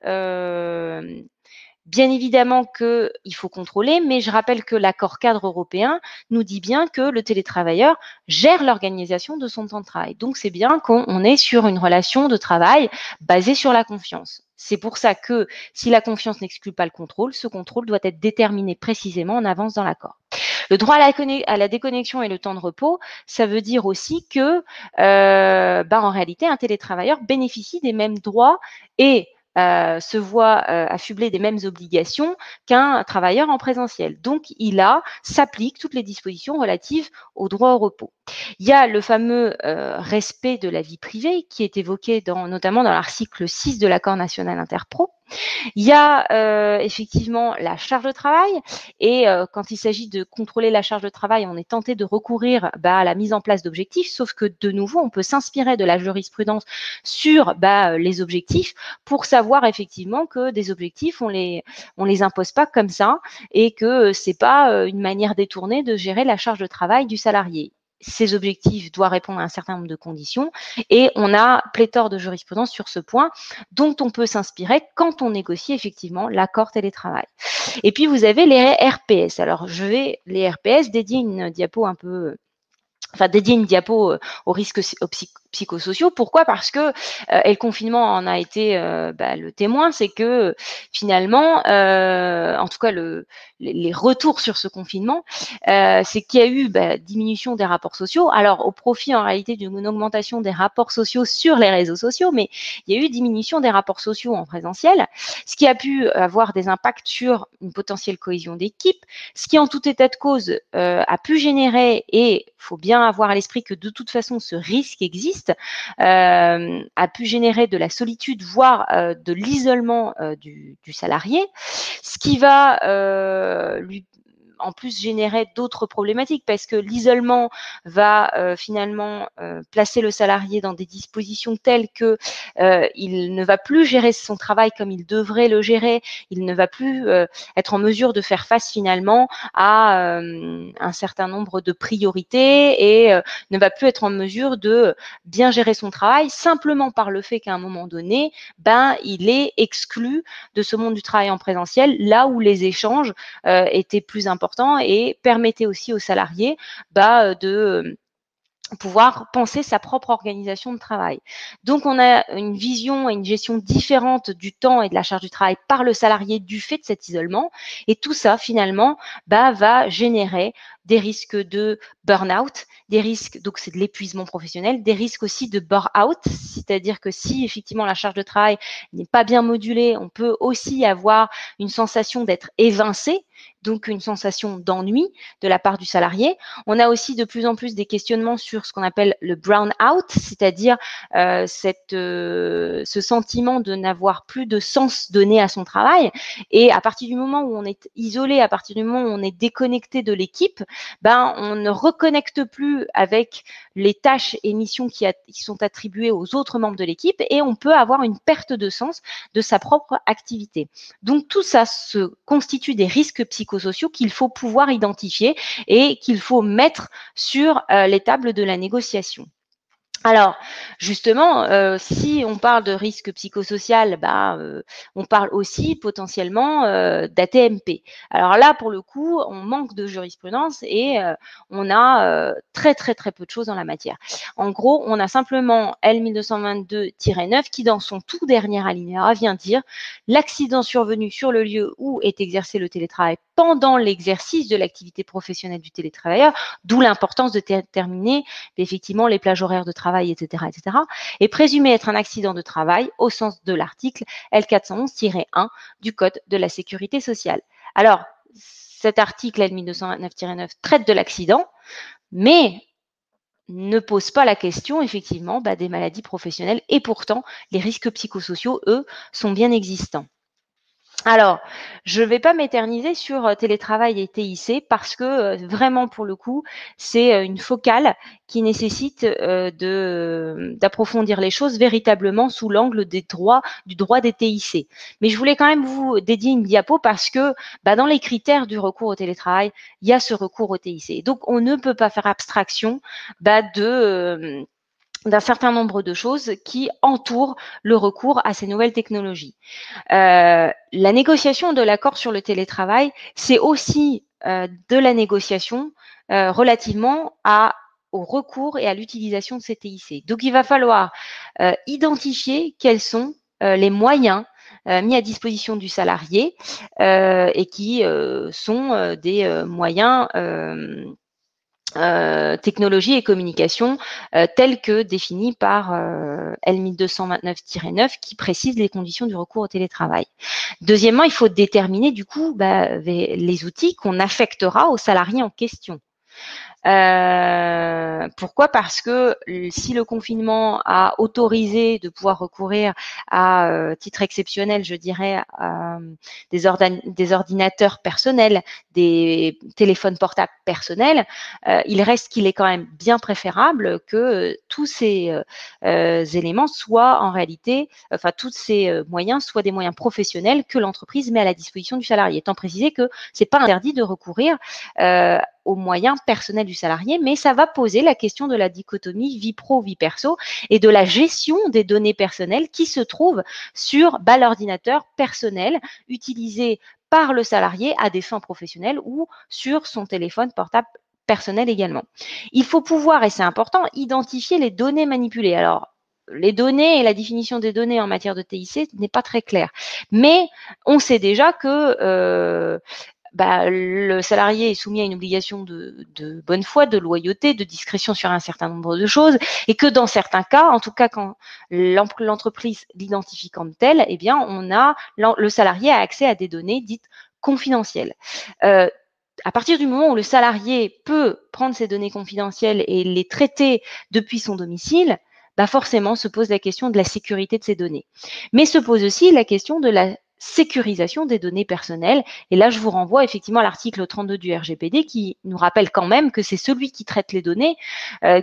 bien évidemment qu'il faut contrôler, mais je rappelle que l'accord cadre européen nous dit bien que le télétravailleur gère l'organisation de son temps de travail. Donc, c'est bien qu'on est sur une relation de travail basée sur la confiance. C'est pour ça que si la confiance n'exclut pas le contrôle, ce contrôle doit être déterminé précisément en avance dans l'accord. Le droit à la déconnexion et le temps de repos, ça veut dire aussi que, en réalité, un télétravailleur bénéficie des mêmes droits et se voit affublé des mêmes obligations qu'un travailleur en présentiel. Donc, s'applique toutes les dispositions relatives au droit au repos. Il y a le fameux respect de la vie privée qui est évoqué notamment dans l'article 6 de l'accord national interpro. Il y a effectivement la charge de travail et quand il s'agit de contrôler la charge de travail, on est tenté de recourir à la mise en place d'objectifs, sauf que de nouveau, on peut s'inspirer de la jurisprudence sur les objectifs pour savoir effectivement que des objectifs, on les impose pas comme ça et que c'est pas une manière détournée de gérer la charge de travail du salarié. Ces objectifs doivent répondre à un certain nombre de conditions et on a pléthore de jurisprudence sur ce point dont on peut s'inspirer quand on négocie effectivement l'accord télétravail. Et puis, vous avez les RPS. Alors, les RPS dédier une diapo aux risques psychosociaux. Pourquoi? Parce que et le confinement en a été le témoin, c'est que finalement, en tout cas les retours sur ce confinement, c'est qu'il y a eu diminution des rapports sociaux. Alors au profit en réalité d'une augmentation des rapports sociaux sur les réseaux sociaux, mais il y a eu diminution des rapports sociaux en présentiel, ce qui a pu avoir des impacts sur une potentielle cohésion d'équipe, ce qui en tout état de cause a pu générer, et il faut bien avoir à l'esprit que de toute façon ce risque existe, a pu générer de la solitude, voire de l'isolement du salarié, ce qui va lui en plus générer d'autres problématiques parce que l'isolement va finalement placer le salarié dans des dispositions telles que il ne va plus gérer son travail comme il devrait le gérer, il ne va plus être en mesure de faire face finalement à un certain nombre de priorités et ne va plus être en mesure de bien gérer son travail simplement par le fait qu'à un moment donné, il est exclu de ce monde du travail en présentiel, là où les échanges étaient plus importants et permettaient aussi aux salariés de pouvoir penser sa propre organisation de travail. Donc, on a une vision et une gestion différente du temps et de la charge du travail par le salarié du fait de cet isolement. Et tout ça, finalement, va générer des risques de burn-out, des risques, donc c'est de l'épuisement professionnel, des risques aussi de burn-out, c'est-à-dire que si effectivement la charge de travail n'est pas bien modulée, on peut aussi avoir une sensation d'être évincé, donc une sensation d'ennui de la part du salarié. On a aussi de plus en plus des questionnements sur ce qu'on appelle le brown-out, c'est-à-dire ce sentiment de n'avoir plus de sens donné à son travail. Et à partir du moment où on est isolé, à partir du moment où on est déconnecté de l'équipe, on ne reconnecte plus avec les tâches et missions qui sont attribuées aux autres membres de l'équipe et on peut avoir une perte de sens de sa propre activité. Donc tout ça se constitue des risques psychosociaux qu'il faut pouvoir identifier et qu'il faut mettre sur les tables de la négociation. Alors, justement, si on parle de risque psychosocial, on parle aussi potentiellement d'ATMP. Alors là, pour le coup, on manque de jurisprudence et on a très peu de choses en la matière. En gros, on a simplement L1222-9 qui, dans son tout dernier alinéa, vient dire l'accident survenu sur le lieu où est exercé le télétravail pendant l'exercice de l'activité professionnelle du télétravailleur, d'où l'importance de déterminer effectivement les plages horaires de travail, etc., est présumé être un accident de travail au sens de l'article L411-1 du Code de la sécurité sociale. Alors, cet article L1229-9 traite de l'accident, mais ne pose pas la question, effectivement, des maladies professionnelles et pourtant, les risques psychosociaux, eux, sont bien existants. Alors, je ne vais pas m'éterniser sur télétravail et TIC parce que vraiment, pour le coup, c'est une focale qui nécessite d'approfondir les choses véritablement sous l'angle du droit des TIC. Mais je voulais quand même vous dédier une diapo parce que dans les critères du recours au télétravail, il y a ce recours au TIC. Donc, on ne peut pas faire abstraction d'un certain nombre de choses qui entourent le recours à ces nouvelles technologies. La négociation de l'accord sur le télétravail, c'est aussi de la négociation relativement au recours et à l'utilisation de ces TIC. Donc, il va falloir identifier quels sont les moyens mis à disposition du salarié et qui sont des moyens technologie et communication tels que définis par L1229-9 qui précise les conditions du recours au télétravail. Deuxièmement, il faut déterminer du coup les outils qu'on affectera aux salariés en question. Pourquoi? Parce que si le confinement a autorisé de pouvoir recourir à titre exceptionnel, je dirais, des ordinateurs personnels, des téléphones portables personnels, il reste qu'il est quand même bien préférable que tous ces éléments soient en réalité, enfin tous ces moyens soient des moyens professionnels que l'entreprise met à la disposition du salarié. Étant précisé que c'est pas interdit de recourir aux moyens personnels du salarié, mais ça va poser la question de la dichotomie vie pro, vie perso et de la gestion des données personnelles qui se trouvent sur l'ordinateur personnel utilisé par le salarié à des fins professionnelles ou sur son téléphone portable personnel également. Il faut pouvoir, et c'est important, identifier les données manipulées. Alors, les données et la définition des données en matière de TIC n'est pas très claire. Mais on sait déjà que le salarié est soumis à une obligation de bonne foi, de loyauté, de discrétion sur un certain nombre de choses, et que dans certains cas, en tout cas quand l'entreprise l'identifie comme tel, eh bien, le salarié a accès à des données dites confidentielles. À partir du moment où le salarié peut prendre ces données confidentielles et les traiter depuis son domicile, forcément se pose la question de la sécurité de ces données. Mais se pose aussi la question de la sécurisation des données personnelles. Et là, je vous renvoie effectivement à l'article 32 du RGPD qui nous rappelle quand même que c'est celui qui traite les données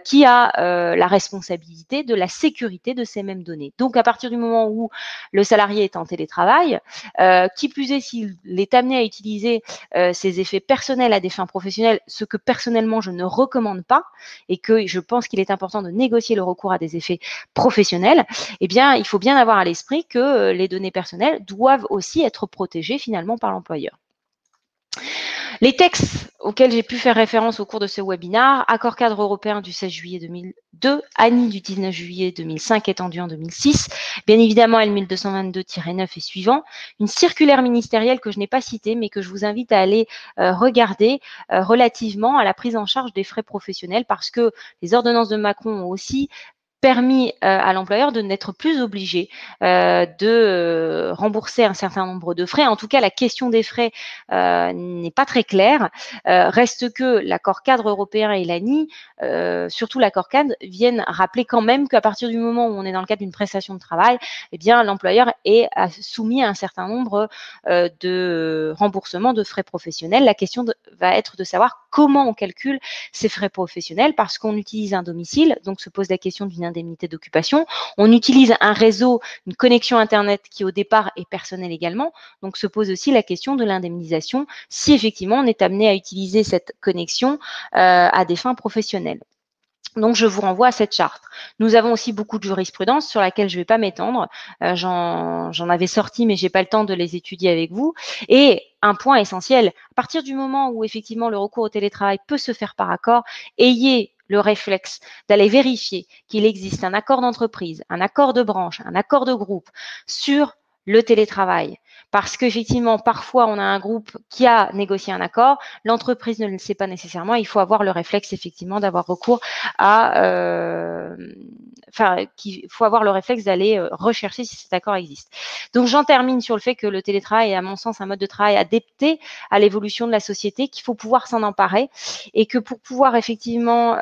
qui a la responsabilité de la sécurité de ces mêmes données. Donc, à partir du moment où le salarié est en télétravail, qui plus est s'il est amené à utiliser ses effets personnels à des fins professionnelles, ce que personnellement je ne recommande pas et que je pense qu'il est important de négocier le recours à des effets professionnels, eh bien, il faut bien avoir à l'esprit que les données personnelles doivent aussi être protégées finalement par l'employeur. Les textes auxquels j'ai pu faire référence au cours de ce webinaire, accord cadre européen du 16 juillet 2002, ANI du 19 juillet 2005 étendu en 2006, bien évidemment L1222-9 et suivant, une circulaire ministérielle que je n'ai pas citée mais que je vous invite à aller regarder relativement à la prise en charge des frais professionnels parce que les ordonnances de Macron ont aussi permis à l'employeur de n'être plus obligé de rembourser un certain nombre de frais. En tout cas, la question des frais n'est pas très claire. Reste que l'accord cadre européen et l'ANI, surtout l'accord cadre, viennent rappeler quand même qu'à partir du moment où on est dans le cadre d'une prestation de travail, eh bien l'employeur est soumis à un certain nombre de remboursements de frais professionnels. La question va être de savoir comment on calcule ces frais professionnels parce qu'on utilise un domicile, donc se pose la question d'une indemnité d'occupation. On utilise un réseau, une connexion Internet qui au départ est personnelle également, donc se pose aussi la question de l'indemnisation si effectivement on est amené à utiliser cette connexion à des fins professionnelles. Donc, je vous renvoie à cette charte. Nous avons aussi beaucoup de jurisprudence sur laquelle je ne vais pas m'étendre. J'en avais sorti, mais je n'ai pas le temps de les étudier avec vous. Et un point essentiel, à partir du moment où effectivement le recours au télétravail peut se faire par accord, ayez le réflexe d'aller vérifier qu'il existe un accord d'entreprise, un accord de branche, un accord de groupe sur le télétravail. Parce qu'effectivement, parfois, on a un groupe qui a négocié un accord, l'entreprise ne le sait pas nécessairement, il faut avoir le réflexe effectivement d'avoir recours il faut avoir le réflexe d'aller rechercher si cet accord existe. Donc, j'en termine sur le fait que le télétravail est, à mon sens, un mode de travail adapté à l'évolution de la société, qu'il faut pouvoir s'en emparer et que pour pouvoir effectivement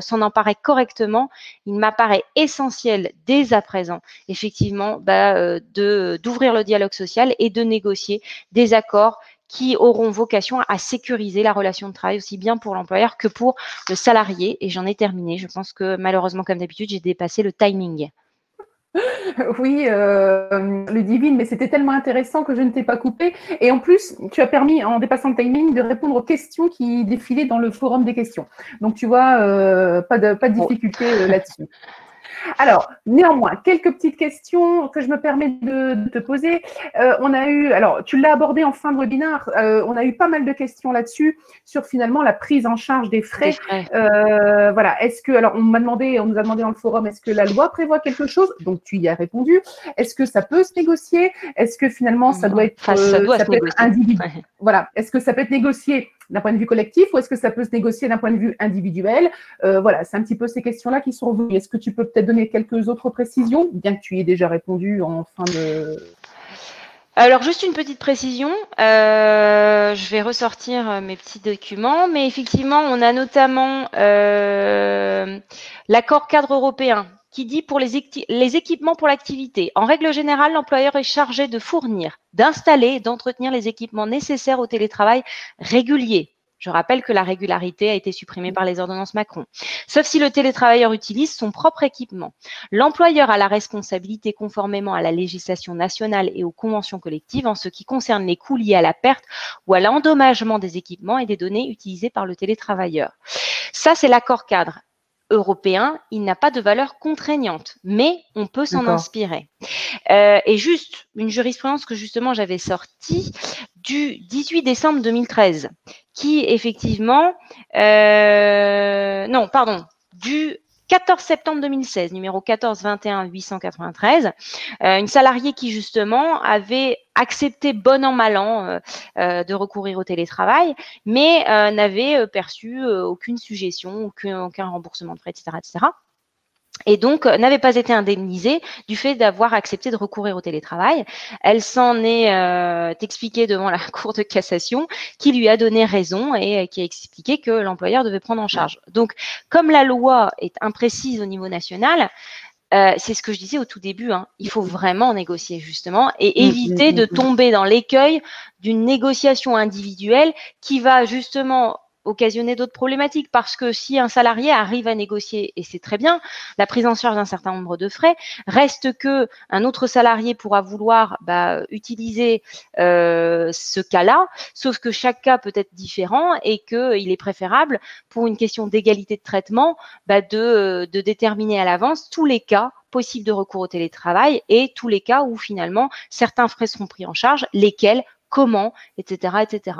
s'en emparer correctement, il m'apparaît essentiel dès à présent, effectivement, d'ouvrir le dialogue social et de négocier des accords qui auront vocation à sécuriser la relation de travail aussi bien pour l'employeur que pour le salarié. Et j'en ai terminé. Je pense que malheureusement, comme d'habitude, j'ai dépassé le timing. Oui, Ludivine, mais c'était tellement intéressant que je ne t'ai pas coupé. Et en plus, tu as permis, en dépassant le timing, de répondre aux questions qui défilaient dans le forum des questions. Donc, tu vois, pas de difficulté là-dessus. Alors, néanmoins, quelques petites questions que je me permets de te poser. On a eu, alors tu l'as abordé en fin de webinaire, on a eu pas mal de questions là-dessus sur finalement la prise en charge des frais. Voilà, est-ce que, alors on nous a demandé dans le forum, est-ce que la loi prévoit quelque chose? Donc tu y as répondu. Est-ce que ça peut se négocier? Est-ce que finalement ça doit être, ça peut être individuel? Voilà, est-ce que ça peut être négocié d'un point de vue collectif ou est-ce que ça peut se négocier d'un point de vue individuel? Voilà, c'est un petit peu ces questions-là qui sont revenues. Est-ce que tu peux peut-être donner quelques autres précisions, bien que tu y aies déjà répondu en fin de… Alors, juste une petite précision, je vais ressortir mes petits documents, mais effectivement, on a notamment l'accord cadre européen qui dit pour les équipements pour l'activité. En règle générale, l'employeur est chargé de fournir, d'installer et d'entretenir les équipements nécessaires au télétravail régulier. Je rappelle que la régularité a été supprimée par les ordonnances Macron. Sauf si le télétravailleur utilise son propre équipement. L'employeur a la responsabilité conformément à la législation nationale et aux conventions collectives en ce qui concerne les coûts liés à la perte ou à l'endommagement des équipements et des données utilisées par le télétravailleur. Ça, c'est l'accord cadre européen. Il n'a pas de valeur contraignante, mais on peut s'en inspirer. Et juste une jurisprudence que justement j'avais sortie du 18 décembre 2013 qui effectivement, du 14 septembre 2016, numéro 14 21 893, une salariée qui justement avait accepté bon an mal an de recourir au télétravail, mais n'avait perçu aucune suggestion, aucun remboursement de frais, etc., etc. Et donc, n'avait pas été indemnisée du fait d'avoir accepté de recourir au télétravail. Elle s'en est expliquée devant la Cour de cassation qui lui a donné raison et qui a expliqué que l'employeur devait prendre en charge. Donc, comme la loi est imprécise au niveau national, c'est ce que je disais au tout début, hein, il faut vraiment négocier justement et éviter de tomber dans l'écueil d'une négociation individuelle qui va justement occasionner d'autres problématiques parce que si un salarié arrive à négocier, et c'est très bien, la prise en charge d'un certain nombre de frais, reste que un autre salarié pourra vouloir utiliser ce cas-là, sauf que chaque cas peut être différent et qu'il est préférable pour une question d'égalité de traitement de déterminer à l'avance tous les cas possibles de recours au télétravail et tous les cas où finalement certains frais seront pris en charge, lesquels, comment, etc., etc.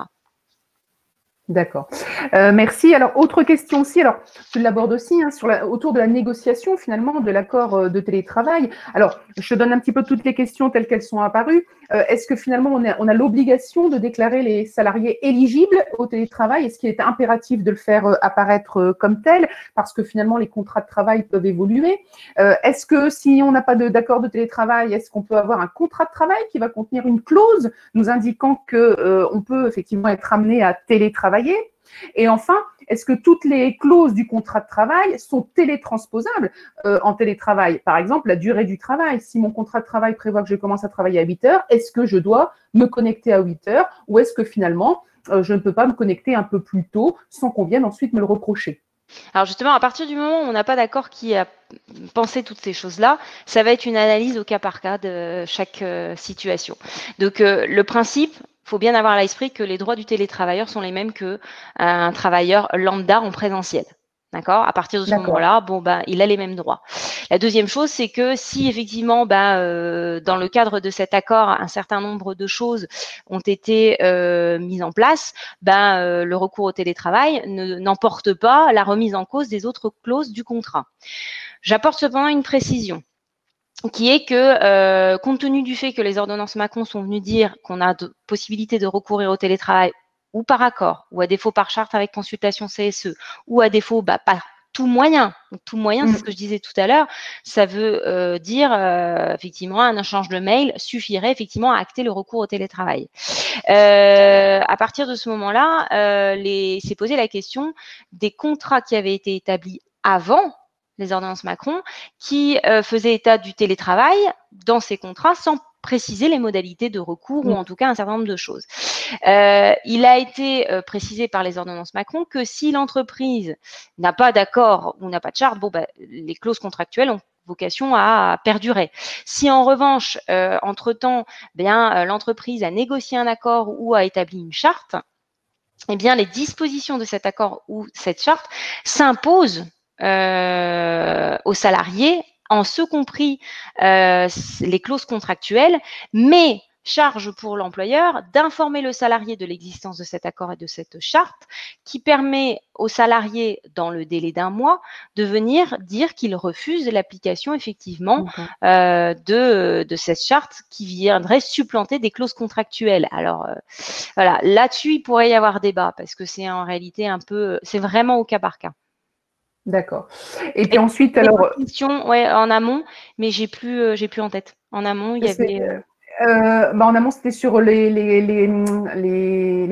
D'accord. Merci. Alors, autre question aussi, alors tu l'abordes aussi hein, autour de la négociation finalement de l'accord de télétravail. Alors, je te donne un petit peu toutes les questions telles qu'elles sont apparues. Est-ce que finalement on a l'obligation de déclarer les salariés éligibles au télétravail? Est-ce qu'il est impératif de le faire apparaître comme tel? Parce que finalement les contrats de travail peuvent évoluer. Est-ce que si on n'a pas d'accord de télétravail, est-ce qu'on peut avoir un contrat de travail qui va contenir une clause nous indiquant que on peut effectivement être amené à télétravailler? Et enfin, est-ce que toutes les clauses du contrat de travail sont télétransposables en télétravail? Par exemple, la durée du travail. Si mon contrat de travail prévoit que je commence à travailler à 8 heures, est-ce que je dois me connecter à 8 heures ou est-ce que finalement, je ne peux pas me connecter un peu plus tôt sans qu'on vienne ensuite me le reprocher? Alors justement, à partir du moment où on n'a pas d'accord qui a pensé toutes ces choses-là, ça va être une analyse au cas par cas de chaque situation. Donc le principe, il faut bien avoir à l'esprit que les droits du télétravailleur sont les mêmes qu'un travailleur lambda en présentiel. D'accord? À partir de ce moment-là, il a les mêmes droits. La deuxième chose, c'est que si effectivement, dans le cadre de cet accord, un certain nombre de choses ont été mises en place, le recours au télétravail n'emporte pas la remise en cause des autres clauses du contrat. J'apporte cependant une précision qui est que, compte tenu du fait que les ordonnances Macron sont venues dire qu'on a possibilité de recourir au télétravail ou par accord, ou à défaut par charte avec consultation CSE, ou à défaut par tout moyen. Donc, tout moyen, c'est ce que je disais tout à l'heure. Ça veut dire effectivement un échange de mail suffirait effectivement à acter le recours au télétravail. À partir de ce moment-là, s'est posé la question des contrats qui avaient été établis avant les ordonnances Macron, qui faisaient état du télétravail dans ces contrats sans préciser les modalités de recours ou en tout cas un certain nombre de choses. Il a été précisé par les ordonnances Macron que si l'entreprise n'a pas d'accord ou n'a pas de charte, les clauses contractuelles ont vocation à perdurer. Si en revanche, entre-temps, l'entreprise a négocié un accord ou a établi une charte, eh bien, les dispositions de cet accord ou cette charte s'imposent aux salariés, en ce compris les clauses contractuelles, mais charge pour l'employeur d'informer le salarié de l'existence de cet accord et de cette charte qui permet au salarié, dans le délai d'1 mois, de venir dire qu'il refuse l'application effectivement de cette charte qui viendrait supplanter des clauses contractuelles. Alors voilà, là-dessus, il pourrait y avoir débat parce que c'est en réalité c'est vraiment au cas par cas. D'accord. Et puis ensuite, alors… Question, ouais, en amont, mais j'ai plus en tête. En amont, il y avait… en amont, c'était sur les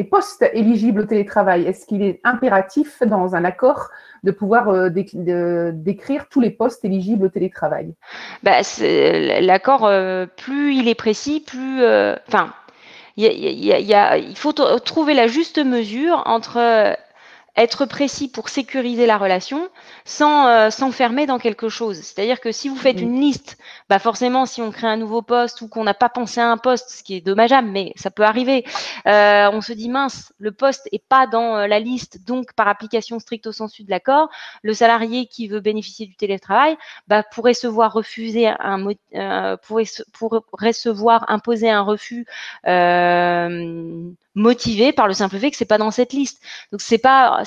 postes éligibles au télétravail. Est-ce qu'il est impératif dans un accord de pouvoir décrire tous les postes éligibles au télétravail? L'accord, plus il est précis, plus… il faut trouver la juste mesure entre… être précis pour sécuriser la relation sans s'enfermer dans quelque chose. C'est-à-dire que si vous faites une liste, forcément, si on crée un nouveau poste ou qu'on n'a pas pensé à un poste, ce qui est dommageable, mais ça peut arriver, on se dit mince, le poste est pas dans la liste, donc par application stricto sensu de l'accord, le salarié qui veut bénéficier du télétravail pourrait se voir refuser pourrait se voir imposer un refus motivé par le simple fait que c'est pas dans cette liste. Donc ça,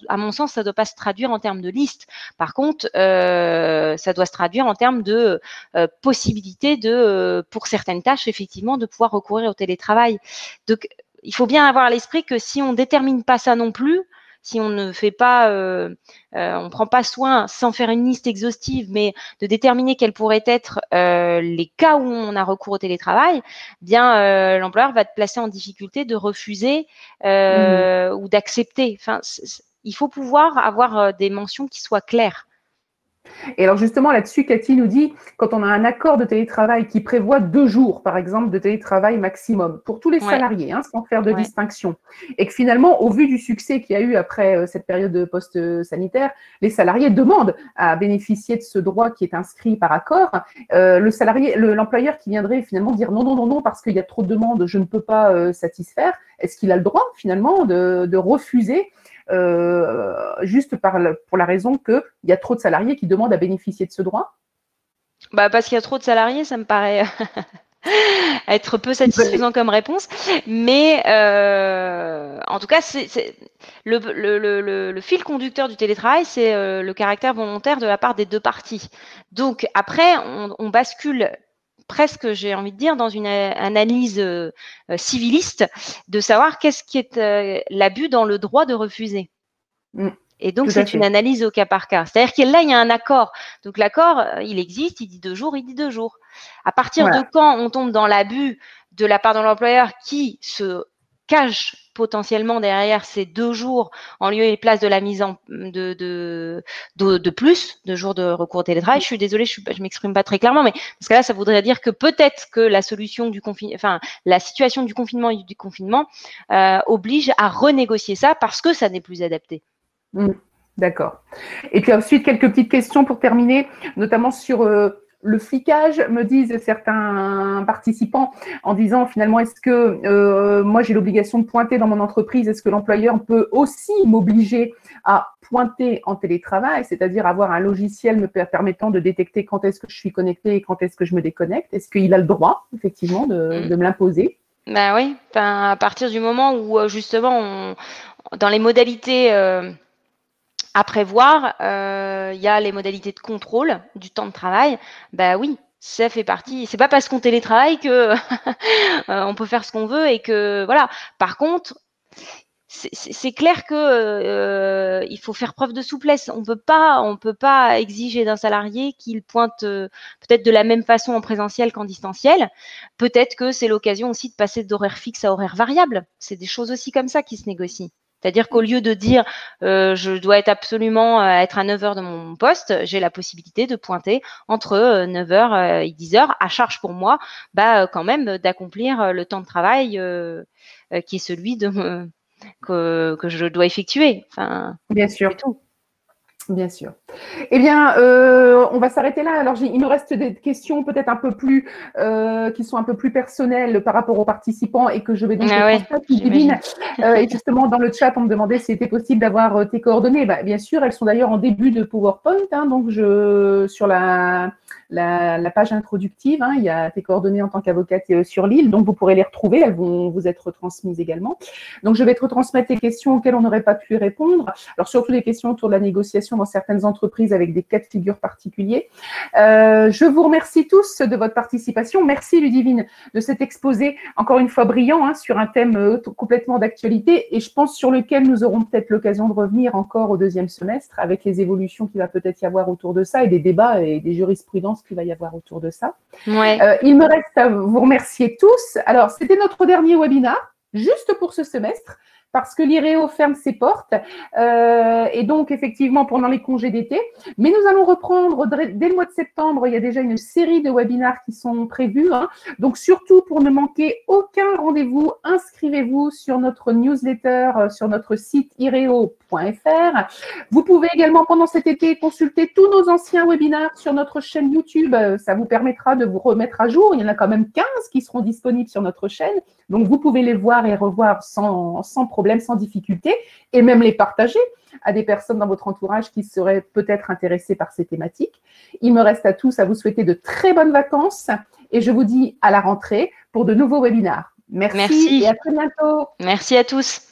à mon sens, ça doit pas se traduire en termes de liste. Par contre, ça doit se traduire en termes de possibilité pour certaines tâches, effectivement, de pouvoir recourir au télétravail. Donc, il faut bien avoir à l'esprit que si on détermine pas ça non plus, si on ne fait pas, on prend pas soin, sans faire une liste exhaustive, mais de déterminer quels pourraient être les cas où on a recours au télétravail, l'employeur va te placer en difficulté de refuser ou d'accepter. Enfin, il faut pouvoir avoir des mentions qui soient claires. Et alors justement là-dessus, Cathy nous dit, quand on a un accord de télétravail qui prévoit 2 jours, par exemple, de télétravail maximum, pour tous les salariés, sans faire de distinction, et que finalement, au vu du succès qu'il y a eu après cette période de post-sanitaire, les salariés demandent à bénéficier de ce droit qui est inscrit par accord, l'employeur qui viendrait finalement dire non, non, non, non, parce qu'il y a trop de demandes, je ne peux pas satisfaire, est-ce qu'il a le droit finalement de refuser juste pour la raison qu'il y a trop de salariés qui demandent à bénéficier de ce droit? Parce qu'il y a trop de salariés, ça me paraît être peu satisfaisant comme réponse. Mais en tout cas, le fil conducteur du télétravail, c'est le caractère volontaire de la part des deux parties. Donc après, on bascule presque, j'ai envie de dire, dans une analyse civiliste de savoir qu'est-ce qui est l'abus dans le droit de refuser. Et donc, c'est une analyse au cas par cas. C'est-à-dire que là, il y a un accord. Donc, l'accord, il existe, il dit 2 jours, il dit 2 jours. À partir de quand on tombe dans l'abus de la part de l'employeur qui se cache potentiellement derrière ces 2 jours en lieu et place de la mise de plus de jours de recours au télétravail. Je suis désolée, je m'exprime pas très clairement, mais parce que là, ça voudrait dire que peut-être que la situation du la situation du confinement et du déconfinement oblige à renégocier ça parce que ça n'est plus adapté. D'accord. Et puis ensuite, quelques petites questions pour terminer, notamment sur le flicage, me disent certains participants, en disant finalement, est-ce que moi j'ai l'obligation de pointer dans mon entreprise, est-ce que l'employeur peut aussi m'obliger à pointer en télétravail, c'est-à-dire avoir un logiciel me permettant de détecter quand est-ce que je suis connectée et quand est-ce que je me déconnecte? Est-ce qu'il a le droit, effectivement, de me l'imposer? Oui, à partir du moment où justement, dans les modalités à prévoir, il y a les modalités de contrôle du temps de travail. Oui, ça fait partie. C'est pas parce qu'on télétravaille que on peut faire ce qu'on veut et que voilà. Par contre, c'est clair que il faut faire preuve de souplesse. On peut pas exiger d'un salarié qu'il pointe peut-être de la même façon en présentiel qu'en distanciel. Peut-être que c'est l'occasion aussi de passer d'horaire fixe à horaire variable. C'est des choses aussi comme ça qui se négocient. C'est-à-dire qu'au lieu de dire je dois être absolument être à 9 heures de mon poste, j'ai la possibilité de pointer entre 9 heures et 10 heures, à charge pour moi quand même d'accomplir le temps de travail qui est celui que je dois effectuer. Enfin, bien sûr. c'est tout. Bien sûr. Eh bien, on va s'arrêter là. Alors, il me reste des questions peut-être un peu plus, qui sont un peu plus personnelles par rapport aux participants et que je vais donc transmettre, Ludivine. Et justement, dans le chat, on me demandait si c'était possible d'avoir tes coordonnées. Bah, bien sûr, elles sont d'ailleurs en début de PowerPoint. Hein, donc, sur la page introductive, hein, il y a tes coordonnées en tant qu'avocate sur l'île. Donc, vous pourrez les retrouver. Elles vont vous être retransmises également. Donc, je vais te retransmettre les questions auxquelles on n'aurait pas pu répondre. Alors, surtout les questions autour de la négociation dans certaines entreprises avec des cas de figure particuliers. Je vous remercie tous de votre participation. Merci Ludivine de cet exposé, encore une fois brillant, hein, sur un thème complètement d'actualité et je pense sur lequel nous aurons peut-être l'occasion de revenir encore au deuxième semestre avec les évolutions qu'il va peut-être y avoir autour de ça et des débats et des jurisprudences qu'il va y avoir autour de ça. Ouais. Il me reste à vous remercier tous. Alors, c'était notre dernier webinaire, juste pour ce semestre, parce que l'IREO ferme ses portes et donc effectivement pendant les congés d'été. Mais nous allons reprendre dès le mois de septembre. Il y a déjà une série de webinaires qui sont prévus. Hein. Donc surtout pour ne manquer aucun rendez-vous, inscrivez-vous sur notre newsletter, sur notre site ireo.fr. Vous pouvez également pendant cet été consulter tous nos anciens webinaires sur notre chaîne YouTube. Ça vous permettra de vous remettre à jour. Il y en a quand même 15 qui seront disponibles sur notre chaîne. Donc, vous pouvez les voir et revoir sans problème, sans difficulté, et même les partager à des personnes dans votre entourage qui seraient peut-être intéressées par ces thématiques. Il me reste à tous à vous souhaiter de très bonnes vacances et je vous dis à la rentrée pour de nouveaux webinaires. Merci. Et à très bientôt. Merci à tous.